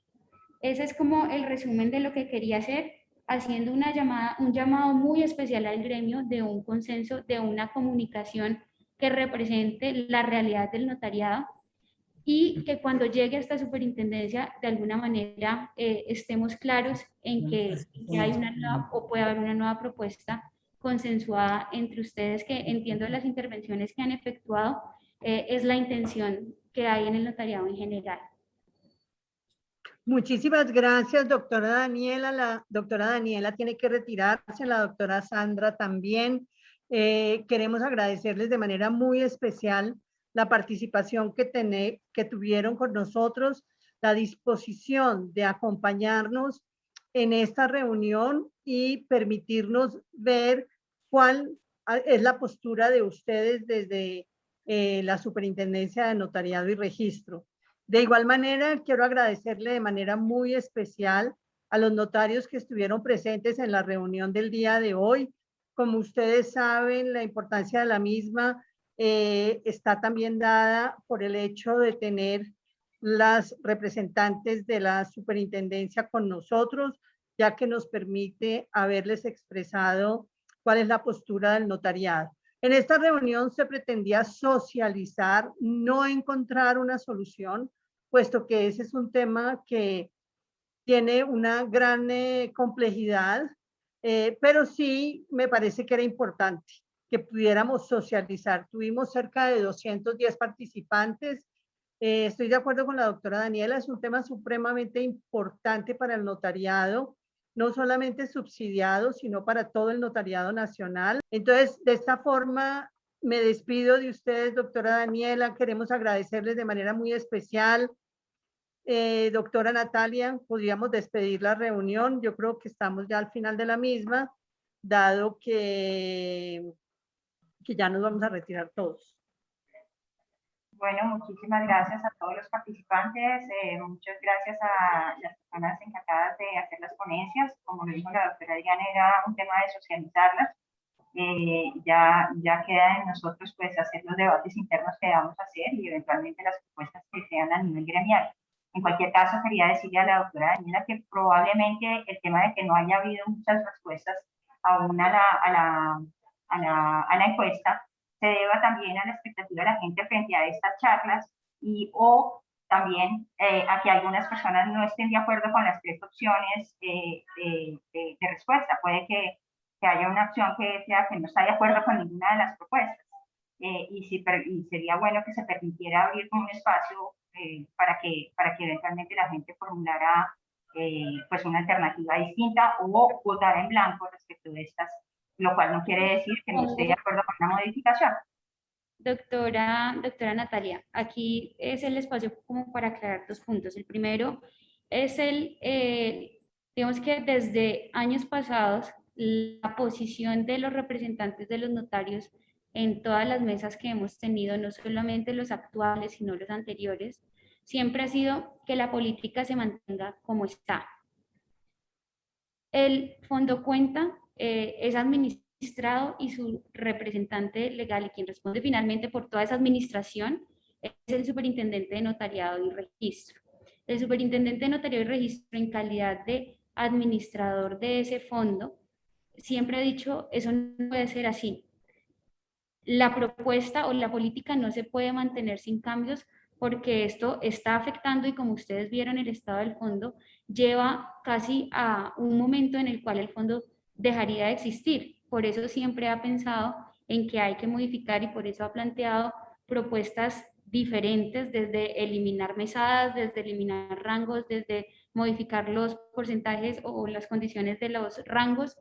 Ese es como el resumen de lo que quería hacer, haciendo un llamado muy especial al gremio de un consenso, de una comunicación que represente la realidad del notariado, y que cuando llegue a esta superintendencia, de alguna manera, estemos claros en que hay una nueva, o puede haber una nueva propuesta consensuada entre ustedes, que entiendo de las intervenciones que han efectuado, es la intención que hay en el notariado en general. Muchísimas gracias, doctora Daniela. La doctora Daniela tiene que retirarse, la doctora Sandra también. Queremos agradecerles de manera muy especial la participación que tuvieron con nosotros, la disposición de acompañarnos en esta reunión y permitirnos ver cuál es la postura de ustedes desde la Superintendencia de Notariado y Registro. De igual manera, quiero agradecerle de manera muy especial a los notarios que estuvieron presentes en la reunión del día de hoy. Como ustedes saben, la importancia de la misma está también dada por el hecho de tener las representantes de la superintendencia con nosotros, ya que nos permite haberles expresado cuál es la postura del notariado. En esta reunión se pretendía socializar, no encontrar una solución, puesto que ese es un tema que tiene una gran complejidad, pero sí me parece que era importante que pudiéramos socializar. Tuvimos cerca de 210 participantes. Estoy de acuerdo con la doctora Daniela, es un tema supremamente importante para el notariado, no solamente subsidiado, sino para todo el notariado nacional. Entonces, de esta forma, me despido de ustedes, doctora Daniela. Queremos agradecerles de manera muy especial Doctora Natalia, podríamos despedir la reunión. Yo creo que estamos ya al final de la misma, dado que ya nos vamos a retirar todos. Bueno, muchísimas gracias a todos los participantes, muchas gracias a las personas encargadas de hacer las ponencias. Como lo dijo la doctora Diana, era un tema de socializarlas. Ya queda en nosotros pues hacer los debates internos que vamos a hacer y eventualmente las propuestas que sean a nivel gremial. En cualquier caso, quería decirle a la doctora Daniela que probablemente el tema de que no haya habido muchas respuestas aún a la encuesta se deba también a la expectativa de la gente frente a estas charlas o también a que algunas personas no estén de acuerdo con las tres opciones de respuesta. Puede que haya una opción que sea que no está de acuerdo con ninguna de las propuestas. Y sería bueno que se permitiera abrir como un espacio para que eventualmente la gente formulara pues una alternativa distinta o votara en blanco respecto de estas, lo cual no quiere decir que no esté de acuerdo con la modificación. Doctora Natalia, aquí es el espacio como para aclarar dos puntos. El primero es digamos que desde años pasados, la posición de los representantes de los notarios en todas las mesas que hemos tenido, no solamente los actuales, sino los anteriores, siempre ha sido que la política se mantenga como está. El Fondo Cuenta es administrado y su representante legal y quien responde finalmente por toda esa administración es el superintendente de notariado y registro. El superintendente de notariado y registro, en calidad de administrador de ese fondo, siempre ha dicho, eso no puede ser así. La propuesta o la política no se puede mantener sin cambios porque esto está afectando, y como ustedes vieron, el estado del fondo lleva casi a un momento en el cual el fondo dejaría de existir. Por eso siempre ha pensado en que hay que modificar y por eso ha planteado propuestas diferentes, desde eliminar mesadas, desde eliminar rangos, desde modificar los porcentajes o las condiciones de los rangos,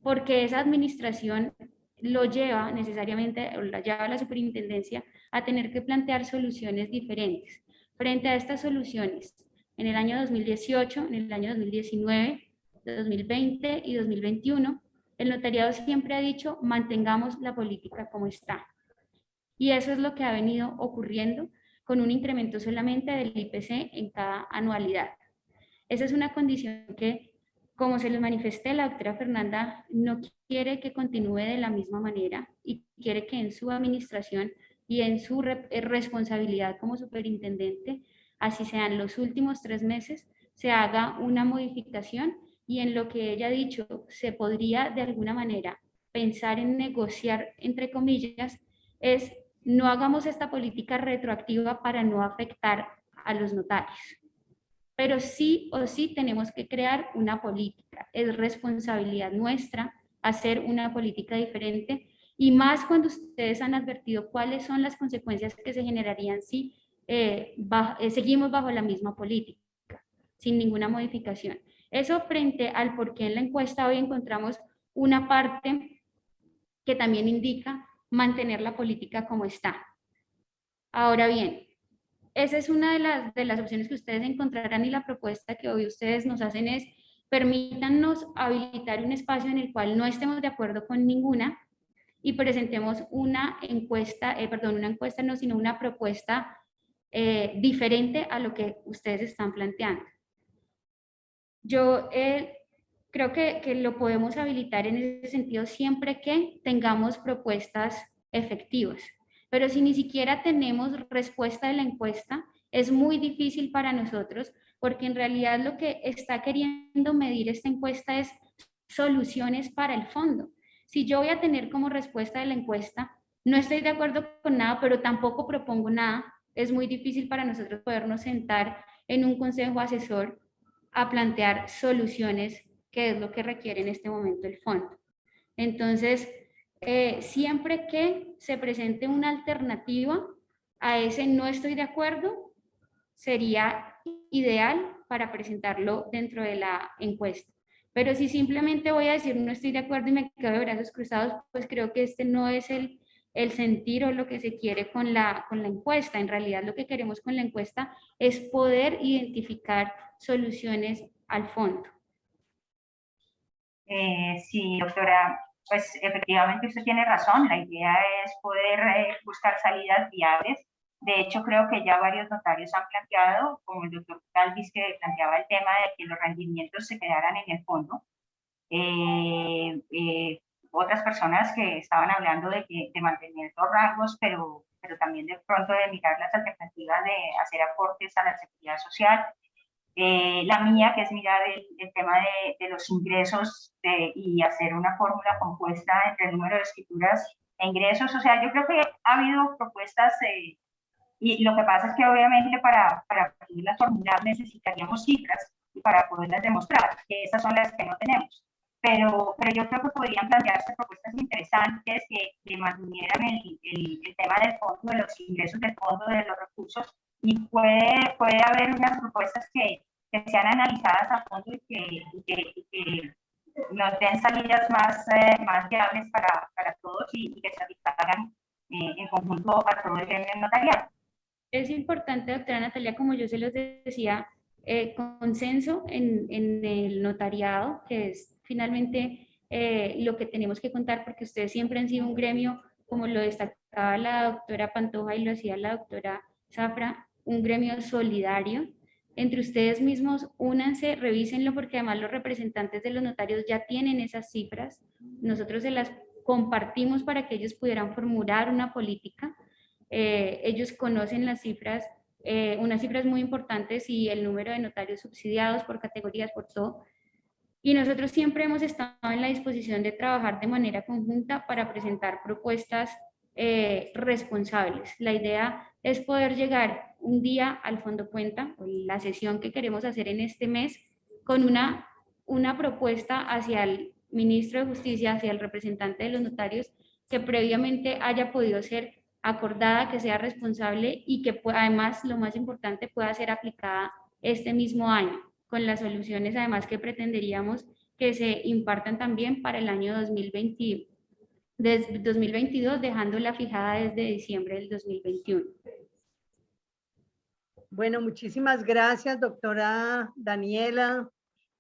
porque esa administración lo lleva necesariamente, o la lleva a la superintendencia a tener que plantear soluciones diferentes. Frente a estas soluciones, en el año 2018, en el año 2019, 2020 y 2021, el notariado siempre ha dicho, mantengamos la política como está. Y eso es lo que ha venido ocurriendo con un incremento solamente del IPC en cada anualidad. Esa es una condición que, como se les manifesté, la doctora Fernanda no quiere que continúe de la misma manera y quiere que en su administración y en su responsabilidad como superintendente, así sean los últimos 3 meses, se haga una modificación, y en lo que ella ha dicho, se podría de alguna manera pensar en negociar, entre comillas, es no hagamos esta política retroactiva para no afectar a los notarios. Pero sí o sí tenemos que crear una política. Es responsabilidad nuestra hacer una política diferente, y más cuando ustedes han advertido cuáles son las consecuencias que se generarían si seguimos bajo la misma política, sin ninguna modificación. Eso frente al por qué en la encuesta hoy encontramos una parte que también indica mantener la política como está. Ahora bien, esa es una de las opciones que ustedes encontrarán, y la propuesta que hoy ustedes nos hacen es permítanos habilitar un espacio en el cual no estemos de acuerdo con ninguna y presentemos una propuesta diferente a lo que ustedes están planteando. Yo creo que lo podemos habilitar en ese sentido siempre que tengamos propuestas efectivas. Pero si ni siquiera tenemos respuesta de la encuesta, es muy difícil para nosotros, porque en realidad lo que está queriendo medir esta encuesta es soluciones para el fondo. Si yo voy a tener como respuesta de la encuesta, no estoy de acuerdo con nada, pero tampoco propongo nada, es muy difícil para nosotros podernos sentar en un consejo asesor a plantear soluciones, que es lo que requiere en este momento el fondo. Entonces, siempre que se presente una alternativa a ese no estoy de acuerdo, sería ideal para presentarlo dentro de la encuesta. Pero si simplemente voy a decir no estoy de acuerdo y me quedo de brazos cruzados, pues creo que este no es el sentir o lo que se quiere con la encuesta. En realidad lo que queremos con la encuesta es poder identificar soluciones al fondo. Sí, doctora, pues efectivamente usted tiene razón. La idea es poder buscar salidas viables. De hecho, creo que ya varios notarios han planteado, como el doctor Galvis, que planteaba el tema de que los rendimientos se quedaran en el fondo. Otras personas que estaban hablando de mantener los rangos, pero también de pronto de mirar las alternativas de hacer aportes a la seguridad social. La mía, que es mirar el tema de los ingresos y hacer una fórmula compuesta entre el número de escrituras e ingresos. O sea, yo creo que ha habido propuestas y lo que pasa es que obviamente para poderlas formular necesitaríamos cifras y para poderlas demostrar, que esas son las que no tenemos. Pero yo creo que podrían plantearse propuestas interesantes que mantuvieran el tema del fondo, de los ingresos del fondo, de los recursos, y puede haber unas propuestas que sean analizadas a fondo y que nos den salidas más viables para todos y que satisfagan en conjunto a todo el gremio notarial. Es importante, doctora Natalia, como yo se los decía, consenso en el notariado, que es finalmente lo que tenemos que contar, porque ustedes siempre han sido un gremio, como lo destacaba la doctora Pantoja y lo hacía la doctora Zafra, un gremio solidario. Entre ustedes mismos, únanse, revísenlo, porque además los representantes de los notarios ya tienen esas cifras. Nosotros se las compartimos para que ellos pudieran formular una política. Ellos conocen las cifras, unas cifras muy importantes y el número de notarios subsidiados por categorías, por todo. Y nosotros siempre hemos estado en la disposición de trabajar de manera conjunta para presentar propuestas responsables. La idea es poder llegar un día al Fondo Cuenta, la sesión que queremos hacer en este mes, con una propuesta hacia el ministro de Justicia, hacia el representante de los notarios, que previamente haya podido ser acordada, que sea responsable y que además, lo más importante, pueda ser aplicada este mismo año, con las soluciones además que pretenderíamos que se impartan también para el año 2022, dejándola fijada desde diciembre del 2021. Bueno, muchísimas gracias, doctora Daniela.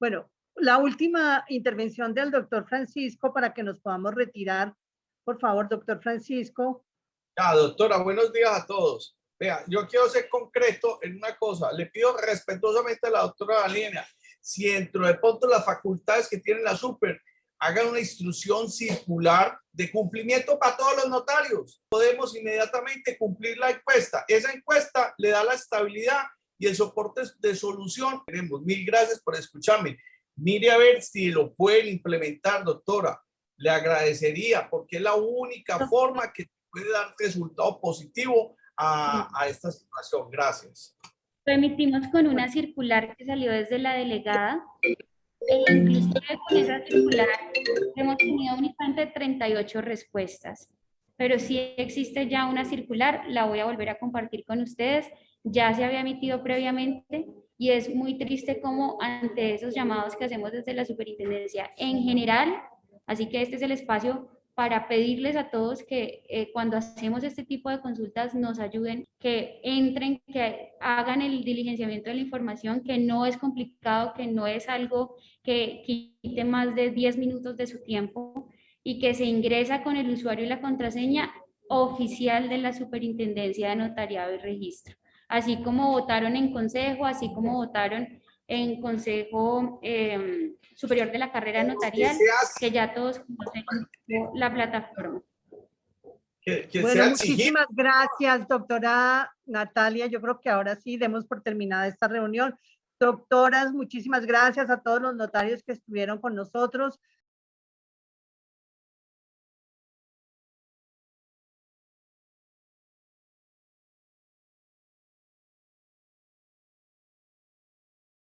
Bueno, la última intervención del doctor Francisco para que nos podamos retirar. Por favor, doctor Francisco. Ya, doctora, buenos días a todos. Vea, yo quiero ser concreto en una cosa. Le pido respetuosamente a la doctora Daniela, si dentro de pronto las facultades que tiene la super hagan una instrucción circular de cumplimiento para todos los notarios. Podemos inmediatamente cumplir la encuesta. Esa encuesta le da la estabilidad y el soporte de solución. Queremos. Mil gracias por escucharme. Mire a ver si lo pueden implementar, doctora. Le agradecería, porque es la única forma que puede dar resultado positivo a esta situación. Gracias. Remitimos con una circular que salió desde la delegada. Inclusive con esa circular hemos tenido únicamente 38 respuestas, pero sí existe ya una circular, la voy a volver a compartir con ustedes, ya se había emitido previamente y es muy triste como ante esos llamados que hacemos desde la superintendencia en general, así que este es el espacio para pedirles a todos que cuando hacemos este tipo de consultas nos ayuden, que entren, que hagan el diligenciamiento de la información, que no es complicado, que no es algo que quite más de 10 minutos de su tiempo y que se ingresa con el usuario y la contraseña oficial de la Superintendencia de Notariado y Registro. Así como votaron en consejo, así como votaron en Consejo Superior de la Carrera Notarial, que ya todos conocen la plataforma. Bueno, muchísimas gracias, doctora Natalia. Yo creo que ahora sí demos por terminada esta reunión. Doctoras, muchísimas gracias a todos los notarios que estuvieron con nosotros.